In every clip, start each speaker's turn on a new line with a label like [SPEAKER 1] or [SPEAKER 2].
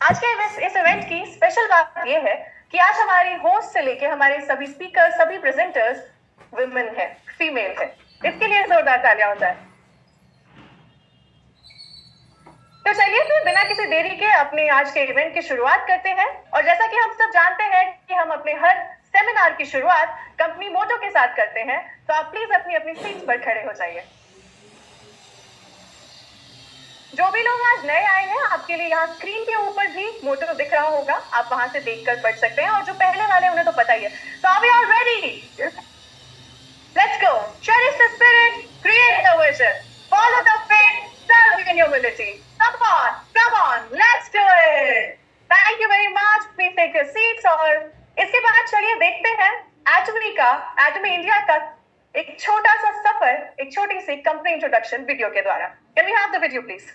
[SPEAKER 1] आज के इस इवेंट की स्पेशल बात ये है कि आज हमारी होस्ट से लेके हमारे सभी स्पीकर, सभी प्रेजेंटर्स वुमेन है, फीमेल है। इसके लिए जोरदार तालियां हो जाए। तो चलिए फिर बिना किसी देरी के अपने आज के इवेंट की शुरुआत करते हैं। और जैसा कि हम सब जानते हैं कि हम अपने हर सेमिनार की शुरुआत कंपनी मोटो के साथ करते हैं, तो आप प्लीज अपनी अपनी सीट्स पर खड़े हो जाइए। जो भी लोग आज नए आए हैं, आपके लिए यहाँ स्क्रीन के ऊपर भी मोटो दिख रहा होगा, आप वहां से देखकर पढ़ सकते हैं। और जो पहले वाले उन्हें तो पता ही है। So are we all ready? Let's go. Cherish the spirit, create the vision, follow the faith, serve in humility. Come on, let's do it. Thank you very much. Please take your seats. और इसके बाद चलिए देखते हैं एटमी India का एक छोटा सा सफर, एक छोटी सी कंपनी इंट्रोडक्शन वीडियो के द्वारा। Can we have the video, please?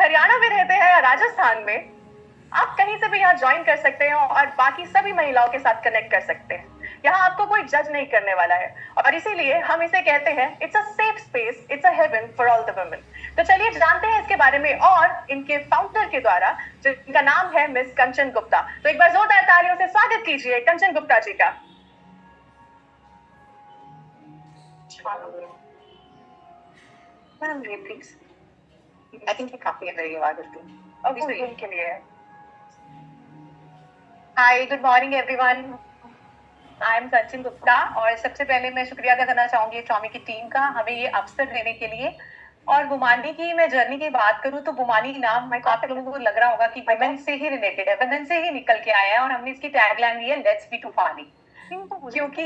[SPEAKER 1] Haryana में रहते हैं या राजस्थान में, आप कहीं से भी यहाँ ज्वाइन कर सकते हैं और बाकी सभी महिलाओं के साथ कनेक्ट कर सकते हैं। यहाँ आपको कोई जज नहीं करने वाला है और इसीलिए हम इसे कहते हैं it's a safe space, it's a haven for all the women. तो चलिए जानते हैं इसके बारे में और इनके फाउंडर के द्वारा, जिनका नाम है मिस कंचन गुप्ता। तो एक बार जोरदार तालियों से स्वागत कीजिए कंचन गुप्ता जी का। मैम प्लीज, आई थिंक ये काफी है मेरी आवाज के लिए। Hi, good morning everyone, I am Kanchan Gupta और सबसे पहले मैं शुक्रिया अदा करना चाहूंगी टॉमी की टीम का हमें ये अवसर देने के लिए। और बुमानी की मैं जर्नी की बात करूं तो बुमानी नाम आप लोगों को लग रहा होगा कि वुमेन से ही रिलेटेड है, वुमेन से ही निकल के आया है और हमने इसकी टैगलाइन दी है लेट्स बी तूफानी, क्योंकि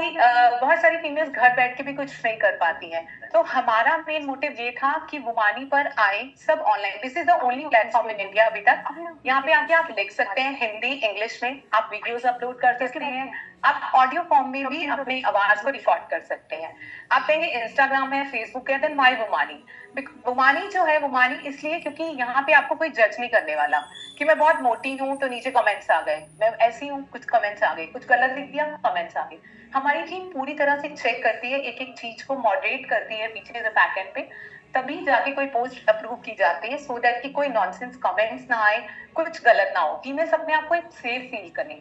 [SPEAKER 1] बहुत सारी फीमेल्स घर बैठ के भी कुछ नहीं कर पाती हैं। तो हमारा मेन मोटिव ये था कि बुमानी पर आए सब online. This is the only platform in India अभी तक। यहाँ पे आके आप लिख सकते हैं हिंदी इंग्लिश में, आप वीडियोस अपलोड कर सकते हैं, आप ऑडियो फॉर्म में भी अपनी आवाज को रिकॉर्ड कर सकते हैं। आप कहेंगे इंस्टाग्राम है, फेसबुक है, देन माई बुमानी। बुमानी जो है बुमानी इसलिए क्योंकि यहाँ पे आपको कोई जज नहीं करने वाला कि मैं बहुत मोटी हूँ तो नीचे कमेंट्स आ गए, मैं ऐसी हूँ कुछ कमेंट्स आ गए, कुछ गलत लिख दिया कमेंट्स आ गए। हमारी टीम पूरी तरह से चेक करती है, एक एक चीज को मॉडरेट करती है पीछे बैकएंड पे, तभी जाके कोई पोस्ट अप्रूव की जाती है सो दैट कि कोई नॉनसेंस कमेंट्स ना आए, कुछ गलत ना हो, टीमें अपने आप को एक सेफ फील करें।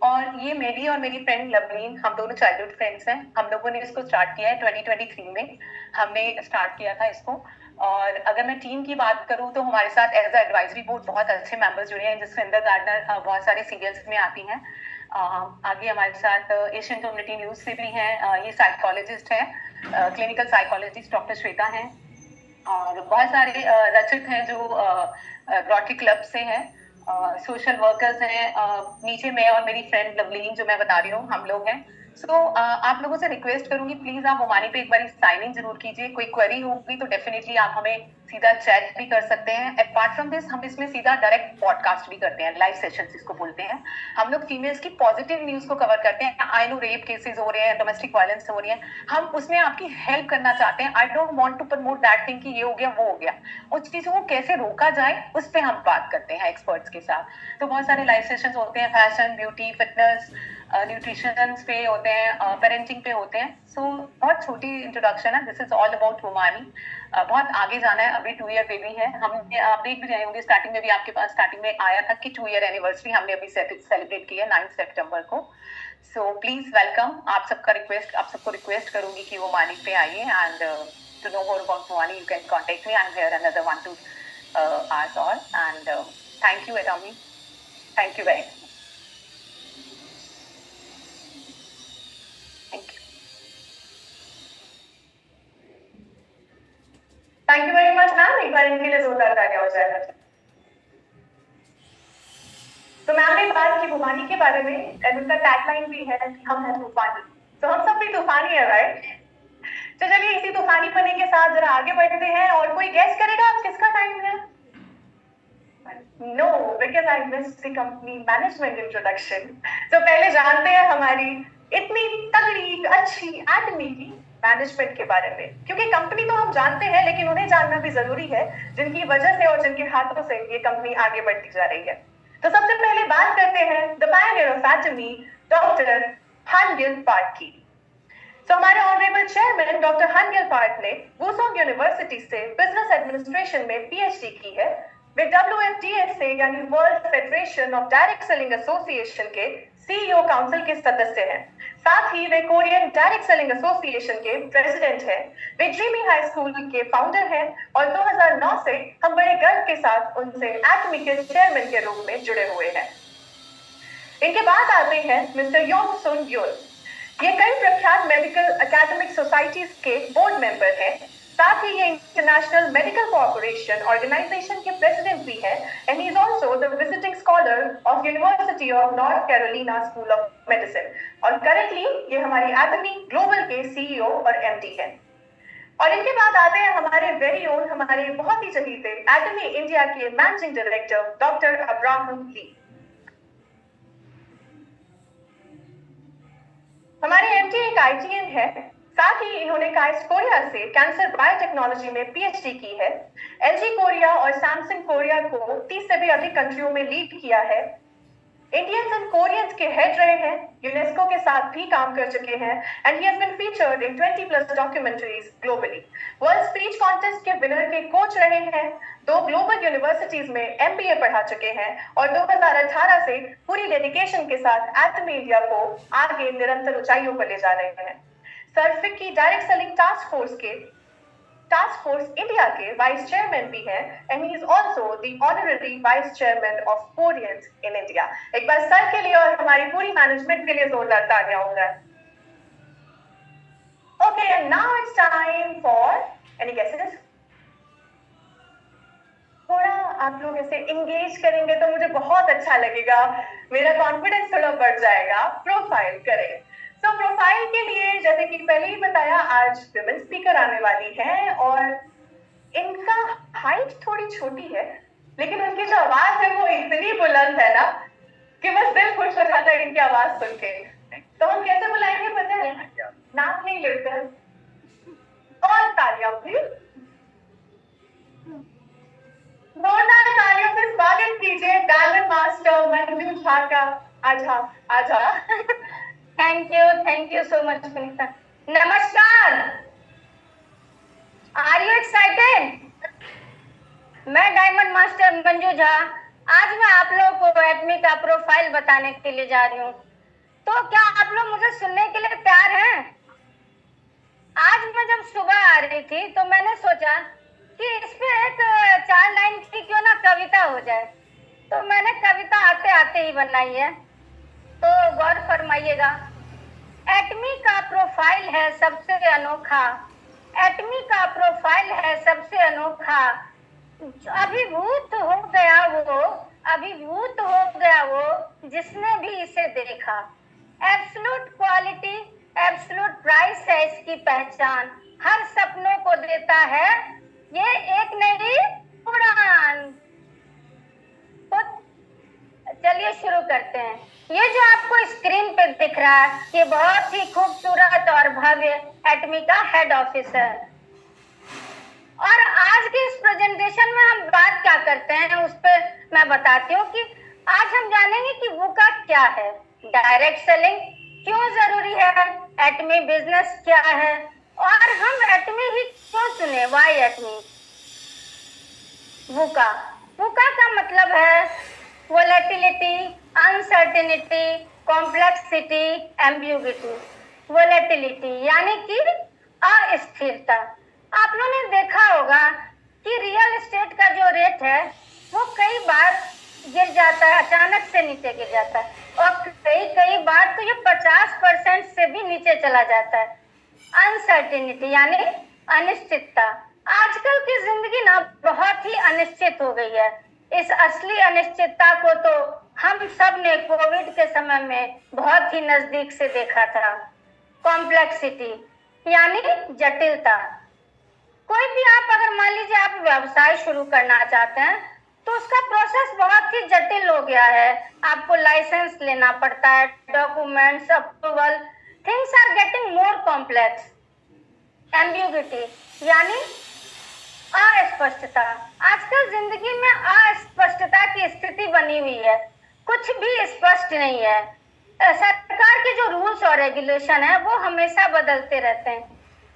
[SPEAKER 1] और ये मेरी और मेरी फ्रेंड लवलीन, हम दोनों चाइल्डहुड फ्रेंड्स हैं। हम लोगों ने इसको स्टार्ट किया है 2023 में, हमने स्टार्ट किया था इसको। और अगर मैं टीम की बात करूं तो हमारे साथ एज अ एडवाइजरी बोर्ड बहुत अच्छे मेंबर्स जुड़े हैं, जिसमें इंदर गार्डनर बहुत सारे सीरियल्स में आती हैं। आगे हमारे साथ एशियन कम्युनिटी न्यूज से भी हैं, ये साइकोलॉजिस्ट हैं, क्लिनिकल साइकोलॉजिस्ट डॉक्टर श्वेता हैं। और बहुत सारे रचित हैं जो रोटरी क्लब से हैं, सोशल वर्कर्स हैं, नीचे मैं और मेरी फ्रेंड लवलीन जो मैं बता रही हूँ हम लोग हैं। सो आप लोगों से रिक्वेस्ट करूंगी प्लीज आप बुमानी पे एक बार साइन इन जरूर कीजिए। कोई क्वेरी होगी तो डेफिनेटली आप हमें सीधा चैट भी कर सकते हैं। अपार्ट फ्रॉम दिस हम इसमें सीधा डायरेक्ट पॉडकास्ट भी करते हैं, लाइव सेशंस इसको बोलते हैं। हम लोग फीमेल्स की पॉजिटिव न्यूज को कवर करते हैं। आई नो रेप केसेस हो रहे हैं, डोमेस्टिक वायलेंस हो रही है, हम उसमें आपकी हेल्प करना चाहते हैं। I don't want to promote that thing कि ये हो गया वो हो गया, उस चीजों को कैसे रोका जाए उस पर हम बात करते हैं एक्सपर्ट्स के साथ। तो बहुत सारे लाइव सेशंस होते हैं, फैशन, ब्यूटी, फिटनेस, न्यूट्रिशन पे होते हैं, पेरेंटिंग पे होते हैं। सो बहुत छोटी इंट्रोडक्शन है, this is all about Boomani. बहुत आगे जाना है, अभी 2 ईयर बेबी है। हम आप देख भी रहे होंगे स्टार्टिंग में भी आपके पास स्टार्टिंग में आया था कि 2 ईयर एनिवर्सरी हमने अभी सेलिब्रेट की है 9 सितंबर को। सो प्लीज वेलकम, आप सबको रिक्वेस्ट करूंगी कि बुमानी पे आइए and to know more about बुमानी you can contact me, I am here another 1-2 hours और and thank you Atomy, thank you very much. Thank you very much ma'am, एक बार इनके लिए जोरदार तालियां हो जाएगा। तो मैम ने बात की बुमानी के बारे में एंड उनका टैगलाइन भी है कि हम हैं तूफानी। तो हम सब भी तूफानी है राइट? तो चलिए इसी तूफानी पने के साथ जरा आगे बढ़ते हैं। और कोई गेस करेगा आज किसका टाइम है? No, because I missed the company management introduction. तो पहले जानते हैं हमारी इतनी तगड़ी अच्छी एटमी की मैनेजमेंट के बारे में, क्योंकि कंपनी तो हम जानते हैं लेकिन उन्हें जानना भी जरूरी है जिनकी वजह से और जिनके हाथों से ये कंपनी आगे बढ़ती जा रही है। तो सबसे पहले बात करते हैं the pioneer of Atomy, doctor Hangil Park की। तो हमारे honourable chairman doctor Hangil Park ने वुसोंग यूनिवर्सिटी से बिजनेस एडमिनिस्ट्रेशन में पीएचडी की है। वे WFDSA यानी World Federation of Direct selling association के CEO काउंसिल के सदस्य हैं। साथ ही वे कोरियन डायरेक्ट सेलिंग एसोसिएशन के प्रेसिडेंट हैं। वे ड्रीमी हाई स्कूल के फाउंडर हैं और 2009 से हम बड़े गर्व के साथ उनसे एटमी के चेयरमैन के रूप में जुड़े हुए हैं। इनके बाद आते हैं मिस्टर योंग सुन यूल। ये कई प्रख्यात मेडिकल एकेडमिक सोसाइटीज के बोर्ड मेंबर हैं। साथ ही ये इंटरनेशनल मेडिकल कोऑपरेशन ऑर्गेनाइजेशन के प्रेसिडेंट भी है and he is also the visiting scholar of university of north Carolina school of medicine. और करंटली ये हमारी एटमी ग्लोबल के CEO और MD हैं। और इनके बाद आते हैं हमारे वेरी ओन, हमारे बहुत ही चहीते एटमी इंडिया के मैनेजिंग डायरेक्टर डॉक्टर अब्राहम ली। हमारे MD एक ITN है, साथ ही इन्होंने काइस कोरिया से कैंसर बायोटेक्नोलॉजी में पीएचडी की है। एलजी कोरिया और सैमसंग कोरिया को 30 से भी अधिक कंट्रियों में लीड किया है। इंडियंस एंड कोरियंस के हेड रहे हैं, यूनेस्को के साथ भी काम कर चुके हैं and he has been featured in 20+ documentaries globally. World speech contest के विनर के कोच रहे हैं, 2 ग्लोबल यूनिवर्सिटीज में एमबीए पढ़ा चुके हैं और 2018 से पूरी डेडिकेशन के साथ एटमी इंडिया को आगे निरंतर ऊंचाइयों पर ले जा रहे हैं। Sir FICCI direct selling task force India के वाइस चेयरमैन भी हैं and he is also the honorary vice chairman of Koreans in India. एक बार सर के लिए और हमारी पूरी मैनेजमेंट के लिए जोरदार तालियां होंगे। Okay, and now it's time for any guesses. थोड़ा आप लोग ऐसे इंगेज करेंगे तो मुझे बहुत अच्छा लगेगा, मेरा कॉन्फिडेंस थोड़ा बढ़ जाएगा। प्रोफाइल करें। तो प्रोफाइल के लिए जैसे कि पहले ही बताया, आज विमेन स्पीकर आने वाली हैं और इनका हाइट थोड़ी छोटी है, लेकिन उनकी जो आवाज है वो इतनी बुलंद है ना कि बस दिल खुश हो जाता है इनकी आवाज सुन के। तो हम कैसे बुलाएंगे पता है? नाक नहीं लेकर और तालियां प्लीज। जोरदार तालियों से स्वागत कीजिए डायमंड मास्टर मंजू झा का। आजा।
[SPEAKER 2] Thank you so much Sunita. नमस्कार, आर यू एक्साइटेड? मैं डायमंड मास्टर मंजू झा आज मैं आप लोगों को एटमी का प्रोफाइल बताने के लिए जा रही हूँ। तो क्या आप लोग मुझे सुनने के लिए तैयार हैं? आज मैं जब सुबह आ रही थी तो मैंने सोचा कि इस पे एक 4 लाइन की क्यों ना कविता हो जाए, तो मैंने कविता आते आते ही बनाई है, तो गौर फरमाइएगा। एटमी का प्रोफाइल है सबसे अनोखा, एटमी का प्रोफाइल है सबसे अनोखा, अभिभूत हो गया वो जिसने भी इसे देखा। एब्सोल्यूट क्वालिटी, एब्सोल्यूट प्राइस है इसकी पहचान, हर सपनों को देता है ये एक नई उड़ान। तो चलिए शुरू करते हैं। ये जो आपको स्क्रीन पे दिख रहा है ये बहुत ही खूबसूरत और भव्य एटमी का हेड ऑफिस है। और आज के इस प्रेजेंटेशन में हम बात क्या करते हैं उस पर मैं बताती हूँ कि आज हम जानेंगे कि वूका क्या है, डायरेक्ट सेलिंग क्यों जरूरी है, एटमी बिजनेस क्या है और हम एटमी ही क्यों चुने, वाई एटमी। वूका का मतलब है volatility, uncertainty, complexity, ambiguity. Volatility यानी कि अस्थिरता। आप लोगों ने देखा होगा कि रियल एस्टेट का जो रेट है वो कई बार गिर जाता है, अचानक से नीचे गिर जाता है और कई बार तो ये 50% से भी नीचे चला जाता है। अनसर्टेनिटी यानी अनिश्चितता। आजकल की जिंदगी ना बहुत ही अनिश्चित हो गई है। इस असली अनिश्चितता को तो हम सब ने कोविड के समय में बहुत ही नजदीक से देखा था। कॉम्प्लेक्सिटी यानी जटिलता। कोई भी आप अगर मान लीजिए आप व्यवसाय शुरू करना चाहते हैं तो उसका प्रोसेस बहुत ही जटिल हो गया है। आपको लाइसेंस लेना पड़ता है, documents, approval, things are getting more complex. Ambiguity यानी अस्पष्टता। आजकल जिंदगी में अस्पष्टता की स्थिति बनी हुई है, कुछ भी स्पष्ट नहीं है। सरकार के जो रूल्स और रेगुलेशन है वो हमेशा बदलते रहते हैं।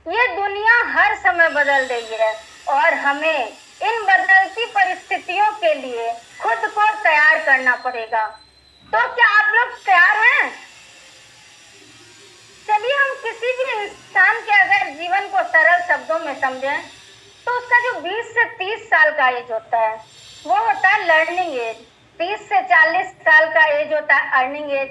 [SPEAKER 2] ये दुनिया हर समय बदल रही है और हमें इन बदलती परिस्थितियों के लिए खुद को तैयार करना पड़ेगा। तो क्या आप लोग तैयार हैं? चलिए हम किसी भी इंसान के अगर जीवन को सरल शब्दों में समझें तो उसका जो 20 से 30 साल का एज होता है वो होता है लर्निंग एज, 30 से 40 साल का एज होता है अर्निंग एज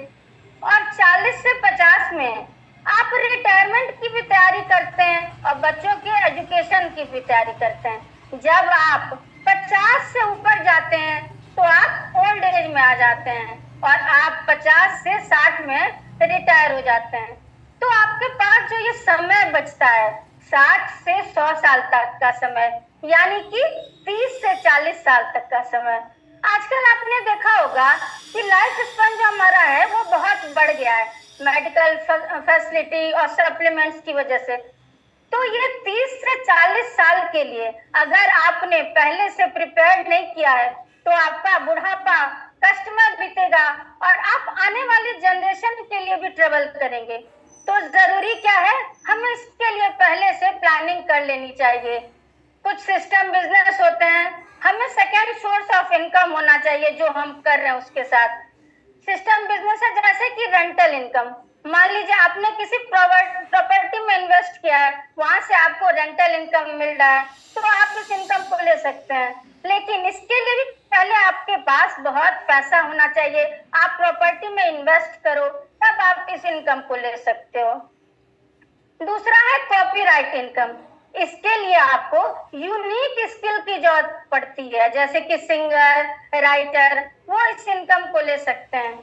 [SPEAKER 2] और 40 से 50 में आप रिटायरमेंट की भी तैयारी करते हैं और बच्चों के एजुकेशन की भी तैयारी करते हैं। जब आप 50 से ऊपर जाते हैं तो आप ओल्ड एज में आ जाते हैं और आप 50 से 60 में रिटायर हो जाते हैं। तो आपके पास जो ये समय बचता है 60 से 100 साल तक का समय, यानी कि 30 से 40 साल तक का समय। आजकल आपने देखा होगा कि लाइफ स्पैन जो हमारा है वो बहुत बढ़ गया है। मेडिकल फैसिलिटी और सप्लीमेंट्स की वजह से। तो ये 30 से 40 साल के लिए अगर आपने पहले से प्रिपेयर नहीं किया है तो आपका बुढ़ापा कस्टमर बीतेगा और आप आने वाली जनरेशन के लिए भी ट्रेवल करेंगे। तो जरूरी क्या है, हमें इसके लिए पहले से प्लानिंग कर लेनी चाहिए। कुछ सिस्टम बिजनेस होते हैं, हमें सेकेंड सोर्स ऑफ इनकम होना चाहिए जो हम कर रहे हैं उसके साथ। सिस्टम बिजनेस है जैसे कि रेंटल इनकम। मान लीजिए आपने किसी प्रॉपर्टी में इन्वेस्ट किया है, वहां से आपको रेंटल इनकम मिल रहा है, तो आप इस इनकम को ले सकते हैं। लेकिन इसके लिए भी पहले आपके पास बहुत पैसा होना चाहिए। आप प्रॉपर्टी में इन्वेस्ट करो तब आप इस इनकम को ले सकते हो। दूसरा है कॉपीराइट इनकम। इसके लिए आपको यूनिक स्किल की जरूरत पड़ती है, जैसे कि सिंगर, राइटर, वो इस इनकम को ले सकते हैं।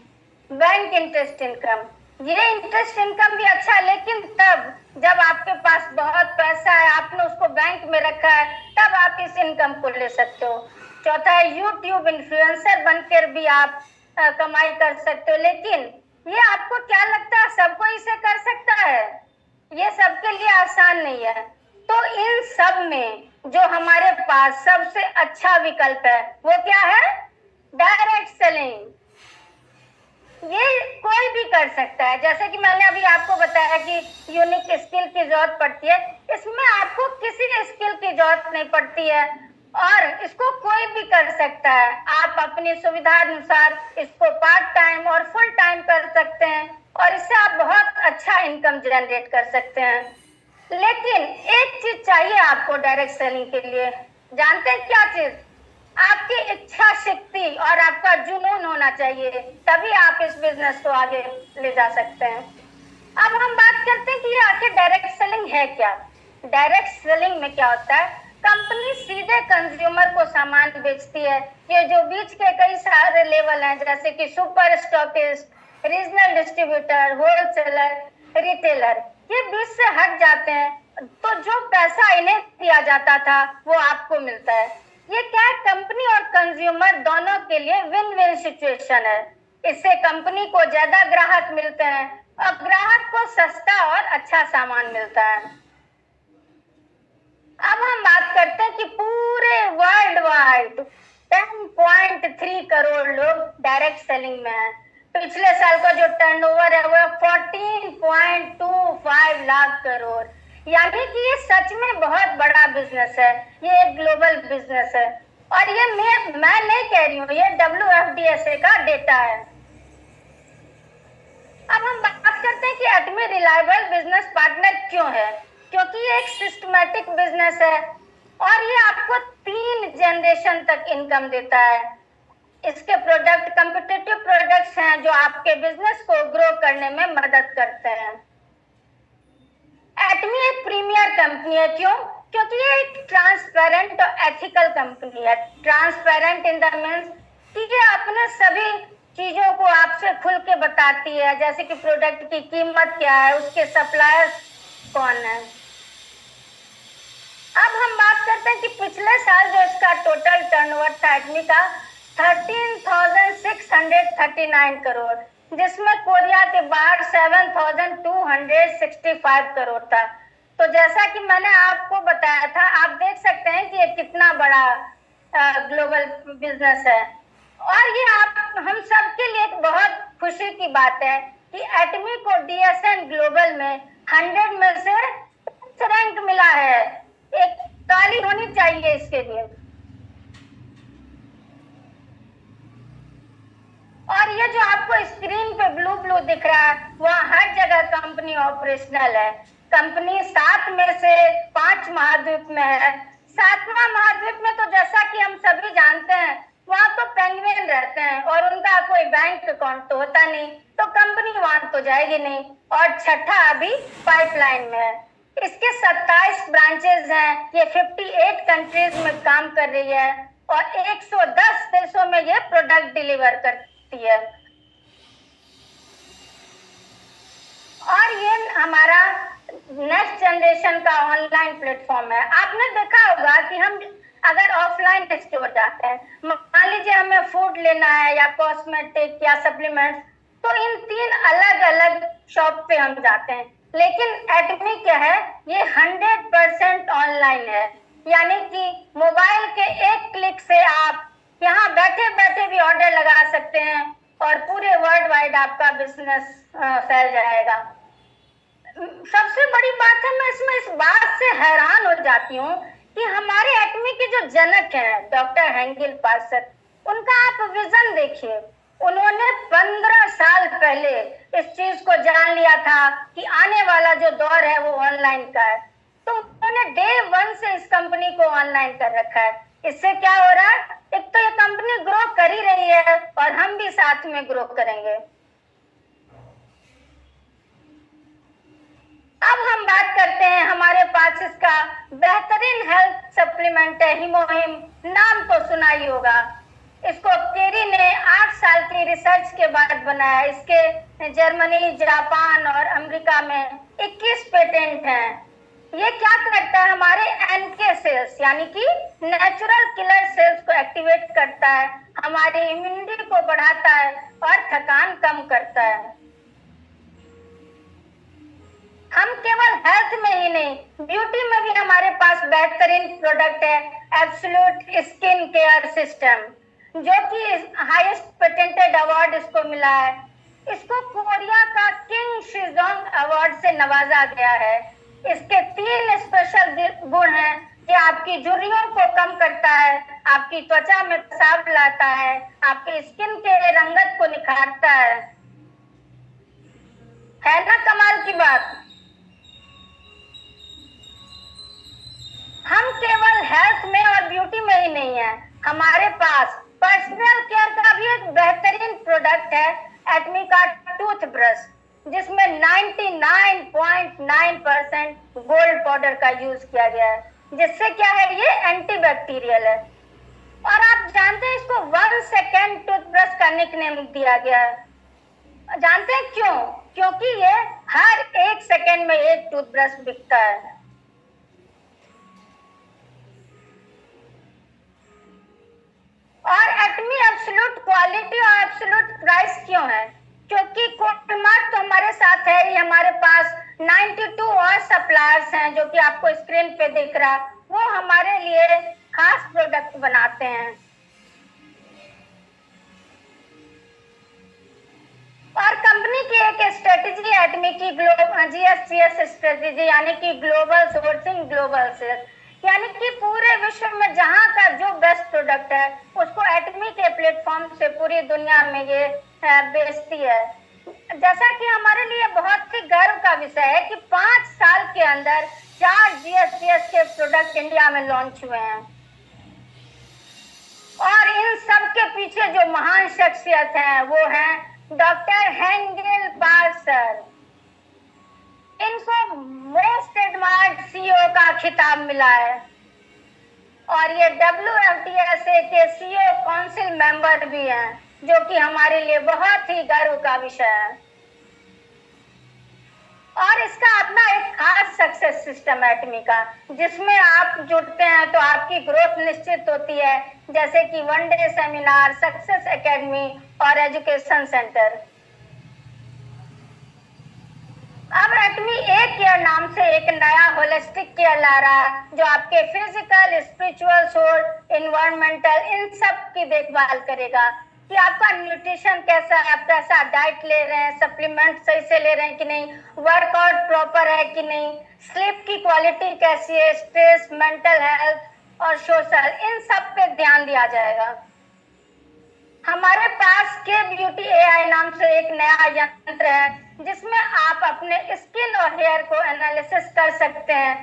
[SPEAKER 2] बैंक इंटरेस्ट इनकम, ये इंटरेस्ट इनकम भी अच्छा है, लेकिन तब जब आपके पास बहुत पैसा है, आपने उसको बैंक में रखा है, तब आप इस इनकम को ले सकते हो। चौथा है यूट्यूब इन्फ्लुएंसर बनकर भी आप कमाई कर सकते हो। लेकिन ये आपको क्या लगता है सबको इसे कर सकता है? ये सबके लिए आसान नहीं है। तो इन सब में जो हमारे पास सबसे अच्छा विकल्प है वो क्या है? Direct selling. ये कोई भी कर सकता है। जैसे कि मैंने अभी आपको बताया कि यूनिक स्किल की जरूरत पड़ती है, इसमें आपको किसी स्किल की जरूरत नहीं पड़ती है और इसको कोई भी कर सकता है। आप अपनी सुविधा अनुसार इसको पार्ट टाइम और फुल टाइम कर सकते हैं और इससे आप बहुत अच्छा इनकम जनरेट कर सकते हैं। लेकिन एक चीज चाहिए आपको डायरेक्ट सेलिंग के लिए। जानते हैं क्या चीज? आपकी इच्छा शक्ति और आपका जुनून होना चाहिए, तभी आप इस बिजनेस को आगे ले जा सकते हैं। अब हम बात करते हैं कि ये आखिर डायरेक्ट सेलिंग है क्या। डायरेक्ट सेलिंग में क्या होता है? कंपनी सीधे कंज्यूमर को सामान बेचती है। ये जो बीच के कई सारे लेवल हैं, जैसे कि super stockist, regional distributor, wholesaler, retailer, ये बीच से हट जाते हैं, तो जो पैसा इन्हें दिया जाता था वो आपको मिलता है। ये क्या है? कंपनी और कंज्यूमर दोनों के लिए विन विन सिचुएशन है। इससे कंपनी को ज्यादा ग्राहक मिलते हैं और ग्राहक को सस्ता और अच्छा सामान मिलता है। अब हम बात करते हैं कि पूरे वर्ल्ड वाइड 10.3 करोड़ लोग डायरेक्ट सेलिंग में हैं। पिछले साल का जो टर्नओवर है वो 14.25 लाख करोड़, यानी कि ये सच में बहुत बड़ा बिजनेस है। ये एक ग्लोबल बिजनेस है और ये मैं नहीं कह रही हूँ, ये WFDSA का डेटा है। अब हम बात करते हैं कि एटमी रिलायबल बिजनेस पार्टनर क्यों है। क्योंकि ये एक सिस्टमैटिक बिजनेस है और ये आपको 3 जनरेशन तक इनकम देता है। इसके प्रोडक्ट कॉम्पिटिटिव प्रोडक्ट्स हैं जो आपके बिजनेस को ग्रो करने में मदद करते हैं। एटमी एक प्रीमियर कंपनी है। क्यों? क्योंकि ये एक ट्रांसपेरेंट और एथिकल कंपनी है। ट्रांसपेरेंट इन द मींस कि ये अपने सभी चीजों को आपसे खुल के बताती है, जैसे कि प्रोडक्ट की कीमत क्या है, उसके सप्लायर्स कौन है। अब हम बात करते हैं कि पिछले साल जो इसका टोटल टर्नओवर था एटमी का 13,639 करोड़, जिसमें कोरिया के बाहर 7,265 करोड़ था। तो जैसा कि मैंने आपको बताया था, आप देख सकते हैं कि ये कितना बड़ा ग्लोबल बिजनेस है। और ये हम सब के लिए एक बहुत खुशी की बात है कि एटमी को DSN ग्लोबल में 100 में से रैंक मिला है। एक ताली होनी चाहिए इसके लिए। और ये जो आपको स्क्रीन पे ब्लू ब्लू दिख रहा है, वहाँ हर जगह कंपनी ऑपरेशनल है। कंपनी 7 में से 5 महाद्वीप में है। 7वां महाद्वीप में तो जैसा कि हम सभी जानते हैं, वहाँ तो पेंगुइन रहते हैं और उनका कोई बैंक अकाउंट तो होता नहीं, तो कंपनी वहां तो जाएगी नहीं। और 6ठा अभी पाइपलाइन में है। इसके 27 ब्रांचेस हैं। ये 58 कंट्रीज में काम कर रही है और 110 देशों में ये प्रोडक्ट डिलीवर करती है। और ये हमारा नेक्स्ट जनरेशन का ऑनलाइन प्लेटफॉर्म है। आपने देखा होगा कि हम अगर ऑफलाइन स्टोर जाते हैं, मान लीजिए हमें फूड लेना है या कॉस्मेटिक या सप्लीमेंट्स, तो इन 3 अलग अलग शॉप पे हम जाते हैं। लेकिन एटमी क्या है, ये 100% ऑनलाइन है, यानी कि मोबाइल के एक क्लिक से आप यहाँ बैठे बैठे भी ऑर्डर लगा सकते हैं और पूरे वर्ल्ड वाइड आपका बिजनेस फैल जाएगा। सबसे बड़ी बात है, मैं इसमें इस बात से हैरान हो जाती हूँ कि हमारे एटमी के जो जनक हैं डॉक्टर हेंगेल पार्सर, उनका आप विजन देखिए। उन्होंने 15 साल पहले इस चीज को जान लिया था कि आने वाला जो दौर है वो ऑनलाइन का है, तो उन्होंने डे 1 से इस कंपनी को ऑनलाइन कर रखा है। इससे क्या हो रहा है, एक तो ये कंपनी ग्रो कर ही रही है और हम भी साथ में ग्रो करेंगे। अब हम बात करते हैं, हमारे पास इसका बेहतरीन हेल्थ सप्लीमेंट है हिमोहिम, नाम तो सुना ही होगा। इसको केरी ने 8 साल की रिसर्च के बाद बनाया। इसके जर्मनी, जापान और अमेरिका में 21 पेटेंट हैं। ये क्या करता है, हमारे एनके सेल्स यानी कि नेचुरल किलर सेल्स को एक्टिवेट करता है, हमारी इम्यूनिटी को बढ़ाता है और थकान कम करता है। हम केवल हेल्थ में ही नहीं, ब्यूटी में भी हमारे पास बेहतरीन प्रोडक्ट है एब्सोल्यूट स्किन केयर सिस्टम, जो कि हाईएस्ट पेटेंटेड अवार्ड इसको मिला है। इसको कोरिया का किंग शिजोंग अवार्ड से नवाजा गया है। इसके 3 स्पेशल गुण हैं कि आपकी झुर्रियों को कम करता है, आपकी त्वचा में साफ लाता है, आपकी स्किन के रंगत को निखारता है ना कमाल की बात। हम केवल हेल्थ में और ब्यूटी में ही नहीं है, हमारे पास पर्सनल केयर का भी एक बेहतरीन प्रोडक्ट है एटमी का टूथब्रश, जिसमें 99.9% गोल्ड पाउडर का यूज किया गया है, जिससे क्या है, ये एंटीबैक्टीरियल है। और आप जानते हैं इसको 1 सेकेंड टूथब्रश का निकनेम दिया गया है। जानते हैं क्यों? क्योंकि ये हर 1 सेकेंड में एक टूथब्रश बिकता है। और एटमी एब्सोल्यूट क्वालिटी और एब्सोल्यूट प्राइस क्यों है? क्योंकि कोटमार्क तो हमारे साथ है ही, हमारे पास 92 और सप्लायर्स हैं जो कि आपको स्क्रीन पे दिख रहा, वो हमारे लिए खास प्रोडक्ट बनाते हैं। और कंपनी की एक स्ट्रेटेजी एटमी की GSCS स्ट्रेटेजी, यानी कि ग्लोबल सोर्सिंग ग्लोबल सेल्स, यानी कि पूरे विश्व में जहां का जो बेस्ट प्रोडक्ट है उसको एटमी के प्लेटफॉर्म से पूरी दुनिया में ये बेचती है। जैसा कि हमारे लिए बहुत ही गर्व का विषय है कि 5 साल के अंदर 4 GSCS के प्रोडक्ट इंडिया में लॉन्च हुए हैं। और इन सब के पीछे जो महान शख्सियत है वो है डॉक्टर हेंगेल पार्सर। इनको मोस्ट एडमायर्ड CEO का खिताब मिला है और ये WFDSA के CEO काउंसिल मेंबर भी हैं, जो कि हमारे लिए बहुत ही गर्व का विषय है। और इसका अपना एक खास सक्सेस सिस्टम है एटमी का, जिसमें आप जुड़ते हैं तो आपकी ग्रोथ निश्चित होती है, जैसे कि 1 डे सेमिनार, सक्सेस एकेडमी और एजुकेशन सेंटर। अब एटमी एक केयर नाम से एक नया होलिस्टिक केयर ला रहा है, जो आपके फिजिकल, स्पिरिचुअल, सोल, एनवायरमेंटल, इन सब की देखभाल करेगा कि आपका न्यूट्रिशन कैसा है, आप कैसा डाइट ले रहे हैं, सप्लीमेंट सही से ले रहे हैं कि नहीं, वर्कआउट प्रॉपर है कि नहीं, स्लीप की क्वालिटी कैसी है, स्ट्रेस, मेंटल हेल्थ और सोशल, इन सब पे ध्यान दिया जाएगा। हमारे पास के ब्यूटी AI नाम से एक नया यंत्र है, जिसमें आप अपने स्किन और हेयर को एनालिसिस कर सकते हैं।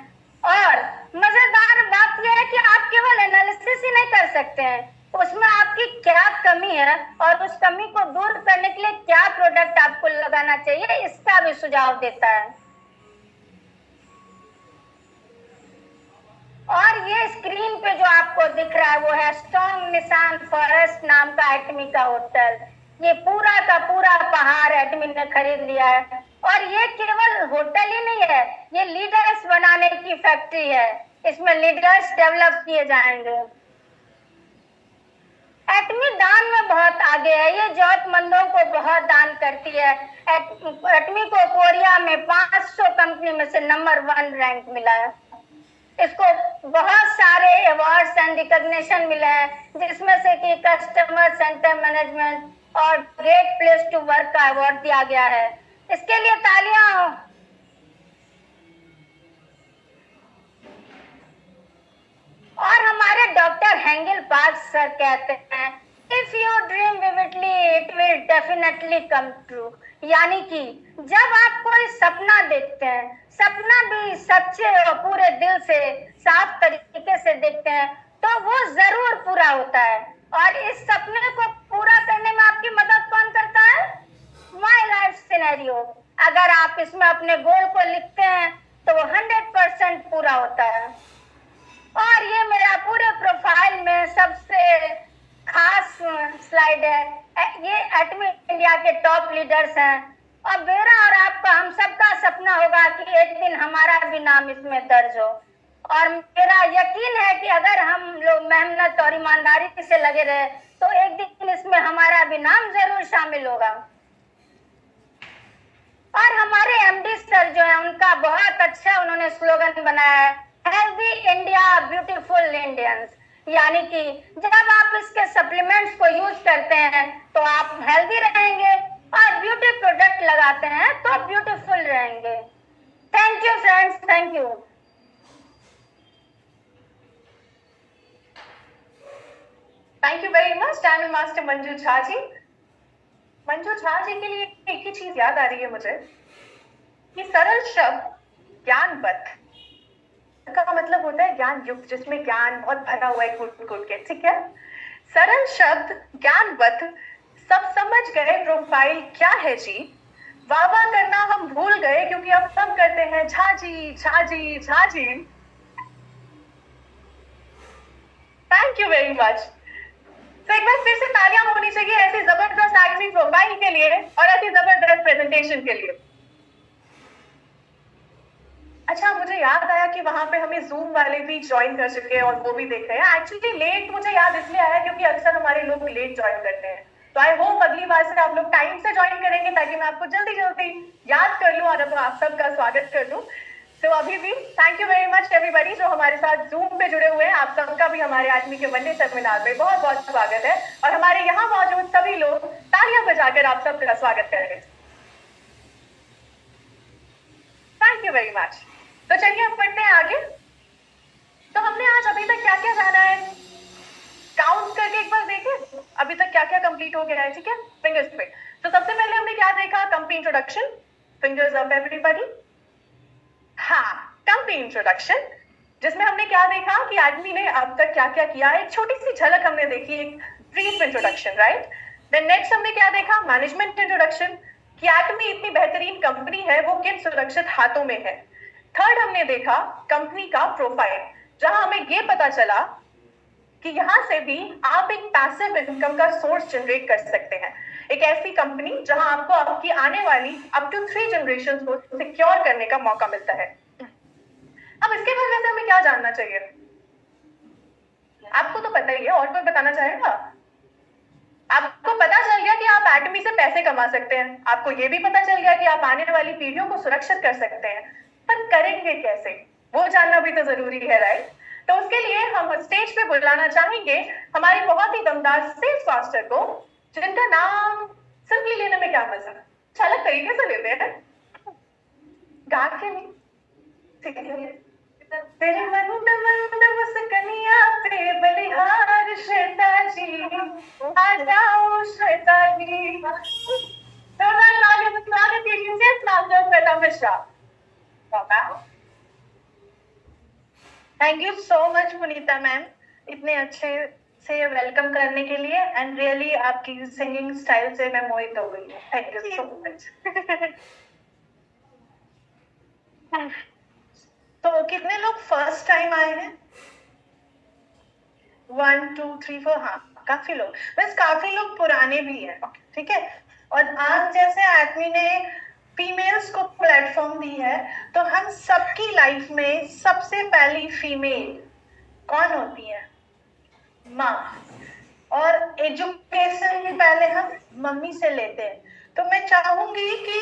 [SPEAKER 2] और मजेदार बात यह है कि आप केवल एनालिसिस ही नहीं कर सकते हैं, उसमें आपकी क्या कमी है और उस कमी को दूर करने के लिए क्या प्रोडक्ट आपको लगाना चाहिए, इसका भी सुझाव देता है। और ये स्क्रीन पे जो आपको दिख रहा है वो है स्ट्रॉन्ग निशान फॉरेस्ट नाम का एटमी का होटल। ये पूरा का पूरा पहाड़ एटमी ने खरीद लिया है। और ये केवल होटल ही नहीं है, ये लीडर्स बनाने की फैक्ट्री है, इसमें लीडर्स डेवलप किए जाएंगे। एटमी दान में बहुत आगे है, ये जरूरतमंदों को बहुत दान करती है। एटमी को कोरिया में 500 कंपनी में से नंबर 1 रैंक मिला है। इसको बहुत सारे अवार्ड्स एंड रिकॉग्निशन मिले हैं, जिसमें से कि कस्टमर सेंटर मैनेजमेंट और ग्रेट प्लेस टू वर्क का अवार्ड दिया गया है। इसके लिए तालियां हो। और हमारे डॉक्टर हेंगल पार्क सर कहते हैं, if you dream vividly it will definitely come true. यानी कि जब आप कोई सपना देखते हैं, सपना भी सच्चे और पूरे दिल से साफ तरीके से देखते हैं, तो वो जरूर पूरा होता है। और इस सपने को पूरा करने में आपकी मदद कौन करता है? My life scenario. अगर आप इसमें अपने गोल को लिखते हैं तो वो 100% पूरा होता है। और ये मेरा पूरे प्रोफाइल में सबसे खास स्लाइड है। ये एटमी इंडिया के टॉप लीडर्स हैं और मेरा और आपका, हम सबका सपना होगा कि एक दिन हमारा भी नाम इसमें दर्ज हो। और मेरा यकीन है कि अगर हम लोग मेहनत और ईमानदारी से लगे रहे तो एक दिन इसमें हमारा भी नाम जरूर शामिल होगा। और हमारे एमडी सर जो है, उनका बहुत अच्छा उन्होंने स्लोगन बनाया है, हेल्दी इंडिया ब्यूटीफुल इंडियंस। यानी कि जब आप इसके सप्लीमेंट्स को यूज करते हैं तो आप हेल्दी रहेंगे, और ब्यूटी प्रोडक्ट लगाते हैं तो ब्यूटीफुल रहेंगे। Thank you friends, thank you.
[SPEAKER 1] Thank you very much channel master Manju Jha ji. Manju Jha ji के लिए एक ही चीज याद आ रही है मुझे कि सरल शब्द ज्ञानवत का मतलब होता है ज्ञान युक्त, जिसमें ज्ञान बहुत भरा हुआ है कूट कूट के, ठीक है। सरल शब्द ज्ञानवत, सब समझ गए प्रोफाइल क्या है जी। वाह वाह करना हम भूल गए क्योंकि अब सब करते हैं Jha ji Jha ji Jha ji. Thank you very much. तो एक बार फिर से तालियां होनी चाहिए ऐसी जबरदस्त एक्टिंग प्रोफाइल के लिए और ऐसी जबरदस्त प्रेजेंटेशन के लिए। अच्छा, मुझे याद आया कि वहां पे हमें जूम वाले भी ज्वाइन कर चुके हैं और वो भी देख रहे हैं। एक्चुअली लेट मुझे याद इसलिए आया क्योंकि अक्सर हमारे लोग लेट ज्वाइन करते हैं, तो आई होप अगली बार से आप लोग टाइम से ज्वाइन करेंगे ताकि मैं आपको जल्दी जल्दी याद कर लूं और आप सबका स्वागत कर दूं। तो अभी भी thank you very much everybody जो हमारे साथ जूम पे जुड़े हुए हैं। आप सबका भी हमारे आदमी के वनडे सेमिनार में बहुत बहुत स्वागत है और हमारे यहाँ मौजूद सभी लोग तालियां बजाकर आप सबका स्वागत करेंगे। Thank you very much. तो चलिए अब बढ़ते हैं आगे। तो हमने आज अभी तक क्या क्या जाना है, काउंट करके एक बार देखें अभी तक क्या क्या कंप्लीट हो गया है, ठीक है। फिंगर्स पे। तो सबसे पहले हमने क्या देखा, company introduction. Fingers up everybody. हाँ, कंपनी इंट्रोडक्शन, जिसमें हमने क्या देखा कि आदमी ने अब तक क्या क्या किया, एक छोटी सी झलक हमने देखी, एक brief introduction, right. Then next हमने क्या देखा, मैनेजमेंट इंट्रोडक्शन, कि एटमी इतनी बेहतरीन कंपनी है वो किन सुरक्षित हाथों में है। थर्ड हमने देखा कंपनी का प्रोफाइल, जहां हमें ये पता चला कि यहां से भी आप एक पैसिव इनकम का सोर्स जनरेट कर सकते हैं। एक ऐसी कंपनी जहां आपको आपकी आने वाली अप टू 3 जनरेशन को सिक्योर करने का मौका मिलता है। अब इसके बाद वैसे हमें क्या जानना चाहिए, आपको तो पता ही है, और कोई बताना चाहेगा? आपको पता चल गया कि आप एटमी से पैसे कमा सकते हैं, आपको ये भी पता चल गया कि आप आने वाली पीढ़ियों को सुरक्षित कर सकते हैं, पर करेंगे कैसे वो जानना भी तो जरूरी है, राइट। तो उसके लिए हम स्टेज पे बुलाना चाहेंगे हमारे बहुत ही दमदार सेल्स मास्टर को, जिनका नाम सिंपली लेने में क्या मजा, अच्छा अलग तरीके से लेते हैं, गा के नहीं, ठीक है। तेरे मन मुस्कनिया पे बलिहार श्वेता जी, आ जाओ श्वेता जी। तो Shweta Mishra. Thank you so much Punita ma'am, इतने अच्छे से वेलकम करने के लिए, एंड रियली आपकी सिंगिंग स्टाइल से मैं मोहित हो गई हूँ। Thank you so much. तो कितने लोग फर्स्ट टाइम आए हैं? 1 2 3 4, हाँ काफी लोग, बस काफी लोग पुराने भी हैं, ठीक है। और आज जैसे एटमी ने फीमेल्स को प्लेटफॉर्म दी है, तो हम सबकी लाइफ में सबसे पहली फीमेल कौन होती है? माँ।
[SPEAKER 3] और एजुकेशन भी पहले हम मम्मी से लेते हैं। तो मैं चाहूंगी कि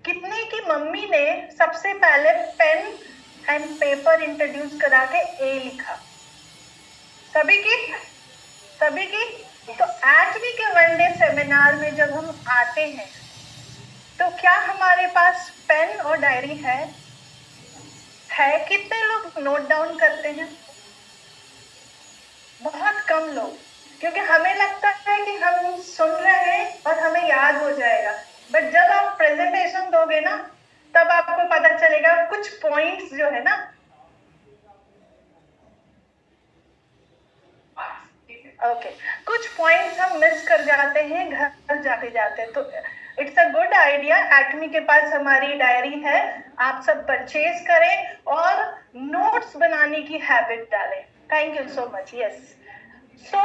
[SPEAKER 3] कितने की मम्मी ने सबसे पहले पेन एंड पेपर इंट्रोड्यूस करा के ए लिखा? सभी की? तो एटमी के वनडे सेमिनार में जब हम आते हैं तो क्या हमारे पास पेन और डायरी है? कितने लोग नोट डाउन करते हैं? बहुत कम लोग, क्योंकि हमें लगता है कि हम सुन रहे हैं और हमें याद हो जाएगा। बट जब आप प्रेजेंटेशन दोगे ना, तब आपको पता चलेगा कुछ पॉइंट्स जो है ना, कुछ पॉइंट्स हम मिस कर जाते हैं घर जाते जाते। तो इट्स अ गुड आइडिया, एटमी के पास हमारी डायरी है, आप सब परचेज करें और नोट्स बनाने की हैबिट डालें। Thank you so much. Yes, so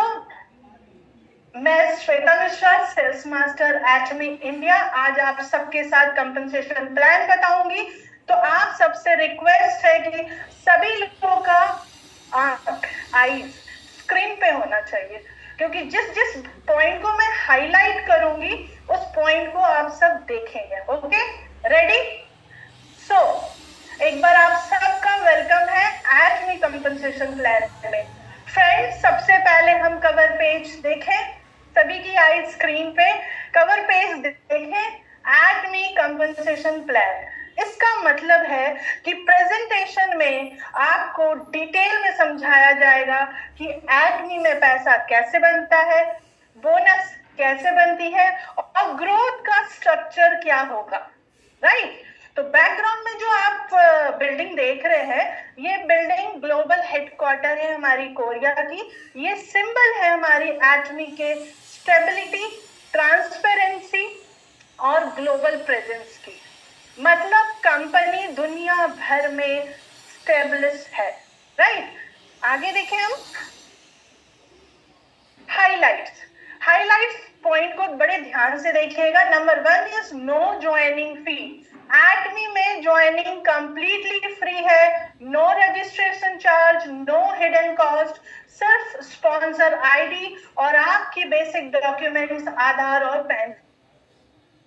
[SPEAKER 3] मैं Shweta Mishra, sales master Atomy India, आज आप सबके साथ कंपनसेशन प्लान बताऊंगी। तो आप सबसे रिक्वेस्ट है कि सभी लोगों का आईज स्क्रीन पे होना चाहिए, क्योंकि जिस पॉइंट को मैं हाईलाइट करूंगी उस पॉइंट को आप सब देखेंगे। Okay, ready? सो एक बार आप सबका वेलकम है एटमी कंपनसेशन प्लान में। फ्रेंड्स, सबसे पहले हम कवर पेज देखें, सभी की आई स्क्रीन पे कवर पेज देखें, एटमी कंपनसेशन प्लान। इसका मतलब है कि प्रेजेंटेशन में आपको डिटेल में समझाया जाएगा कि एटमी में पैसा कैसे बनता है, बोनस कैसे बनती है और ग्रोथ का स्ट्रक्चर क्या होगा। राइट? तो बैकग्राउंड में जो आप बिल्डिंग देख रहे हैं, ये बिल्डिंग ग्लोबल हेडक्वार्टर है हमारी कोरिया की। ये सिंबल है हमारी एटमी के स्टेबिलिटी, ट्रांसपेरेंसी और ग्लोबल प्रेजेंस की। मतलब कंपनी दुनिया भर में स्टेब्लिश है। राइट? आगे देखें हम हाइलाइट्स पॉइंट को बड़े ध्यान से देखिएगा। Number 1 is no joining fee. Atomy में ज्वाइनिंग कंप्लीटली फ्री है, no registration charge, no hidden cost, सिर्फ स्पॉन्सर आईडी और आपकी बेसिक डॉक्यूमेंट्स आधार और पैन।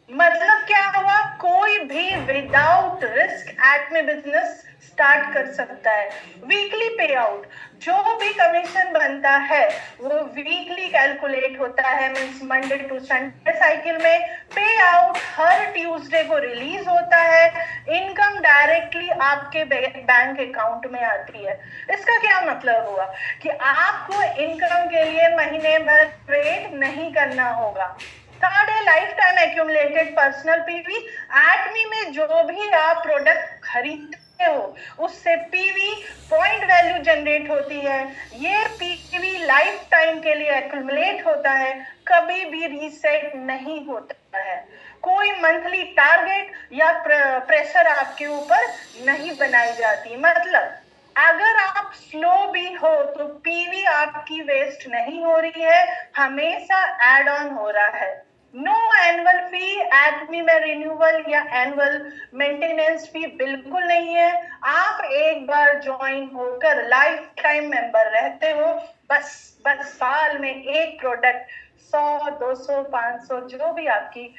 [SPEAKER 3] मतलब क्या हुआ? कोई भी विदाउट रिस्क एटमी बिजनेस स्टार्ट कर सकता है। वीकली पे आउट, जो भी कमीशन बनता है वो वीकली कैलकुलेट होता है, means Monday to Sunday cycle में। पे आउट हर ट्यूसडे को रिलीज होता है। इनकम डायरेक्टली आपके बैंक अकाउंट में आती है। इसका क्या मतलब हुआ कि आपको इनकम के लिए महीने भर वेट नहीं करना होगा। थर्ड है lifetime accumulated personal PV. Atomy में जो भी आप प्रोडक्ट खरीदते हो उससे पीवी पॉइंट वैल्यू जनरेट होती है। ये पीवी लाइफ टाइम के लिए एक्यूमुलेट होता है, कभी भी रीसेट नहीं होता है। कोई मंथली टारगेट या प्रेशर आपके ऊपर नहीं बनाई जाती। मतलब अगर आप स्लो भी हो तो पीवी आपकी वेस्ट नहीं हो रही है, हमेशा एड ऑन हो रहा है। नो एनुअल फी, एटमी में रिन्यूअल या एनुअल मेंटेनेंस फी बिल्कुल नहीं है। आप एक बार ज्वाइन होकर लाइफ टाइम मेंबर रहते हो, बस साल में एक प्रोडक्ट 100, 200, 500 जो भी आपकी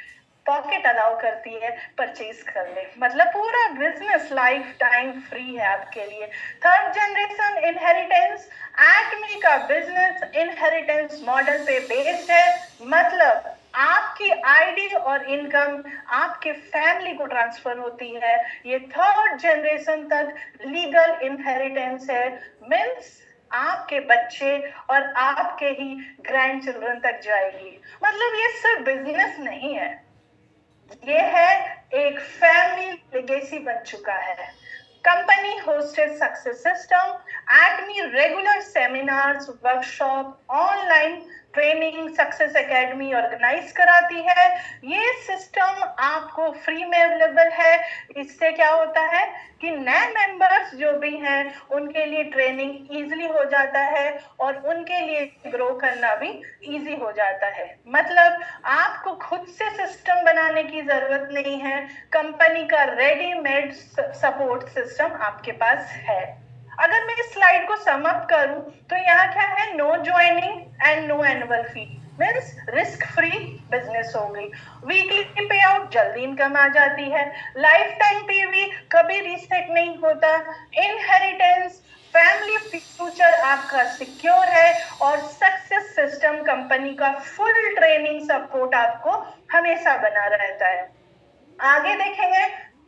[SPEAKER 3] पॉकेट अलाउ करती है परचेज कर ले। मतलब पूरा बिजनेस लाइफ टाइम फ्री है आपके लिए। थर्ड जनरेशन इनहेरिटेंस, एटमी का बिजनेस इनहेरिटेंस मॉडल पे बेस्ड है। मतलब आपकी आईडी और इनकम आपके फैमिली को ट्रांसफर होती है। ये थर्ड जनरेशन तक लीगल इनहेरिटेंस है, मीन्स आपके बच्चे और आपके ही ग्रैंड चिल्ड्रन तक जाएगी। मतलब ये सिर्फ बिजनेस नहीं है, ये है एक फैमिली लेगेसी बन चुका है। Company hosted success system, Atomy regular seminars, workshop, online training success academy organise कराती है। ये सिस्टम आपको फ्री में अवेलेबल है। इससे क्या होता है कि नए मेंबर्स जो भी हैं उनके लिए ट्रेनिंग इजीली हो जाता है और उनके लिए ग्रो करना भी इजी हो जाता है। मतलब आपको खुद से सिस्टम बनाने की जरूरत नहीं है, कंपनी का रेडीमेड सपोर्ट सिस्टम आपके पास है। अगर मैं इस स्लाइड को सम अप करूं तो यहाँ क्या है, no joining and no annual fee, means risk free business हो गई। वीकली पे आउट, जल्दी इनकम आ जाती है। लाइफ टाइम पीवी कभी रीसेट नहीं होता। इनहेरिटेंस, फैमिली फ्यूचर आपका सिक्योर है। और सक्सेस सिस्टम कंपनी का फुल ट्रेनिंग सपोर्ट आपको हमेशा बना रहता है। आगे देखेंगे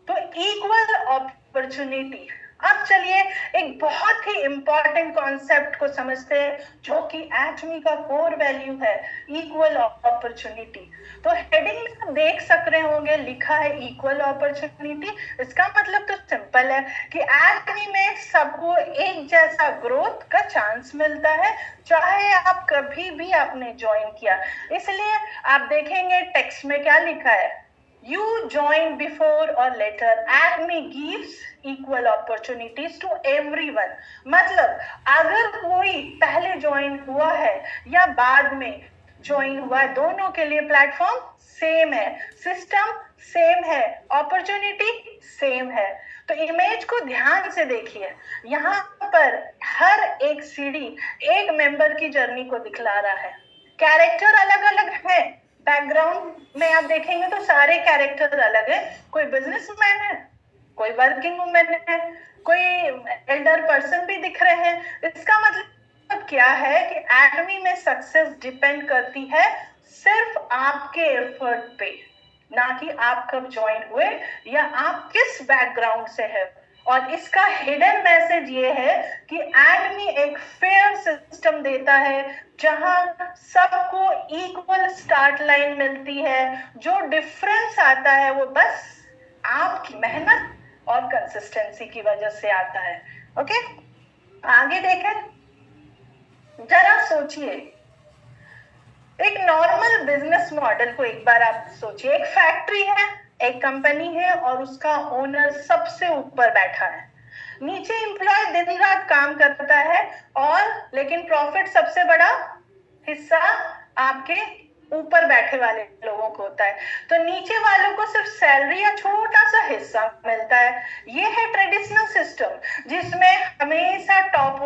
[SPEAKER 3] तो इक्वल अपॉर्चुनिटी। अब चलिए एक बहुत ही इंपॉर्टेंट कॉन्सेप्ट को समझते हैं जो कि एटमी का कोर वैल्यू है, इक्वल अपॉर्चुनिटी। तो हेडिंग में आप देख सक रहे होंगे लिखा है इक्वल अपॉर्चुनिटी। इसका मतलब तो सिंपल है कि एटमी में सबको एक जैसा ग्रोथ का चांस मिलता है, चाहे आप कभी भी आपने ज्वाइन किया। इसलिए आप देखेंगे टेक्स्ट में क्या लिखा है, You join before or later, Acme gives equal opportunities to everyone। मतलब अगर कोई पहले ज्वाइन हुआ है या बाद में ज्वाइन हुआ है, दोनों के लिए प्लेटफॉर्म सेम है, सिस्टम सेम है, अपॉर्चुनिटी सेम है। तो इमेज को ध्यान से देखिए, यहाँ पर हर एक सीढ़ी एक मेंबर की जर्नी को दिखला रहा है। कैरेक्टर अलग अलग है, बैकग्राउंड में आप देखेंगे तो सारे कैरेक्टर अलग है। कोई बिजनेसमैन है, कोई वर्किंग वुमेन है, कोई एल्डर पर्सन भी दिख रहे हैं। इसका मतलब क्या है कि एटमी में सक्सेस डिपेंड करती है सिर्फ आपके एफर्ट पे, ना कि आप कब ज्वाइन हुए या आप किस बैकग्राउंड से है। और इसका हिडन मैसेज ये है कि एटमी एक फेयर सिस्टम देता है जहां सबको इक्वल स्टार्ट लाइन मिलती है। जो डिफरेंस आता है वो बस आपकी मेहनत और कंसिस्टेंसी की वजह से आता है। ओके, आगे देखें, जरा सोचिए एक नॉर्मल बिजनेस मॉडल को एक बार आप सोचिए। एक फैक्ट्री है, एक कंपनी है और उसका ओनर सबसे ऊपर बैठा है। नीचे एम्प्लॉय दिन रात काम करता है और लेकिन प्रॉफिट सबसे बड़ा हिस्सा आपके ऊपर बैठे वाले लोगों को होता है। तो नीचे वालों को सिर्फ सैलरी या छोटा सा हिस्सा मिलता है। ये है ट्रेडिशनल सिस्टम जिसमें हमेशा टॉप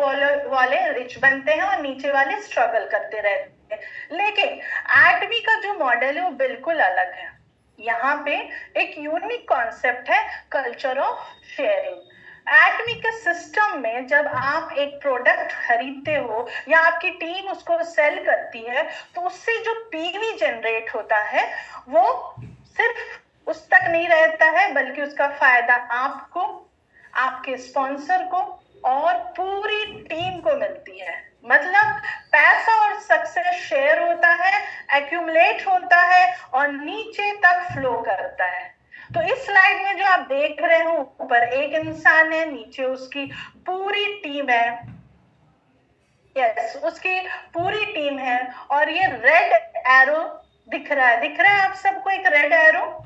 [SPEAKER 3] वाले रिच बनते हैं और नीचे वाले स्ट्रगल करते रहते हैं। लेकिन एटमी का जो मॉडल है वो बिल्कुल अलग है। यहाँ पे एक यूनिक कॉन्सेप्ट है कल्चर ऑफ शेयरिंग। एटमी के सिस्टम में जब आप एक प्रोडक्ट खरीदते हो या आपकी टीम उसको सेल करती है तो उससे जो पीवी जनरेट होता है वो सिर्फ उस तक नहीं रहता है, बल्कि उसका फायदा आपको, आपके स्पॉन्सर को और पूरी टीम को मिलती है। मतलब पैसा और सक्सेस शेयर होता है, एक्यूमुलेट होता है और नीचे तक फ्लो करता है। तो इस स्लाइड में जो आप देख रहे हो, ऊपर एक इंसान है, नीचे उसकी पूरी टीम है। यस, उसकी पूरी टीम है और ये रेड एरो दिख रहा है आप सबको, एक रेड एरो।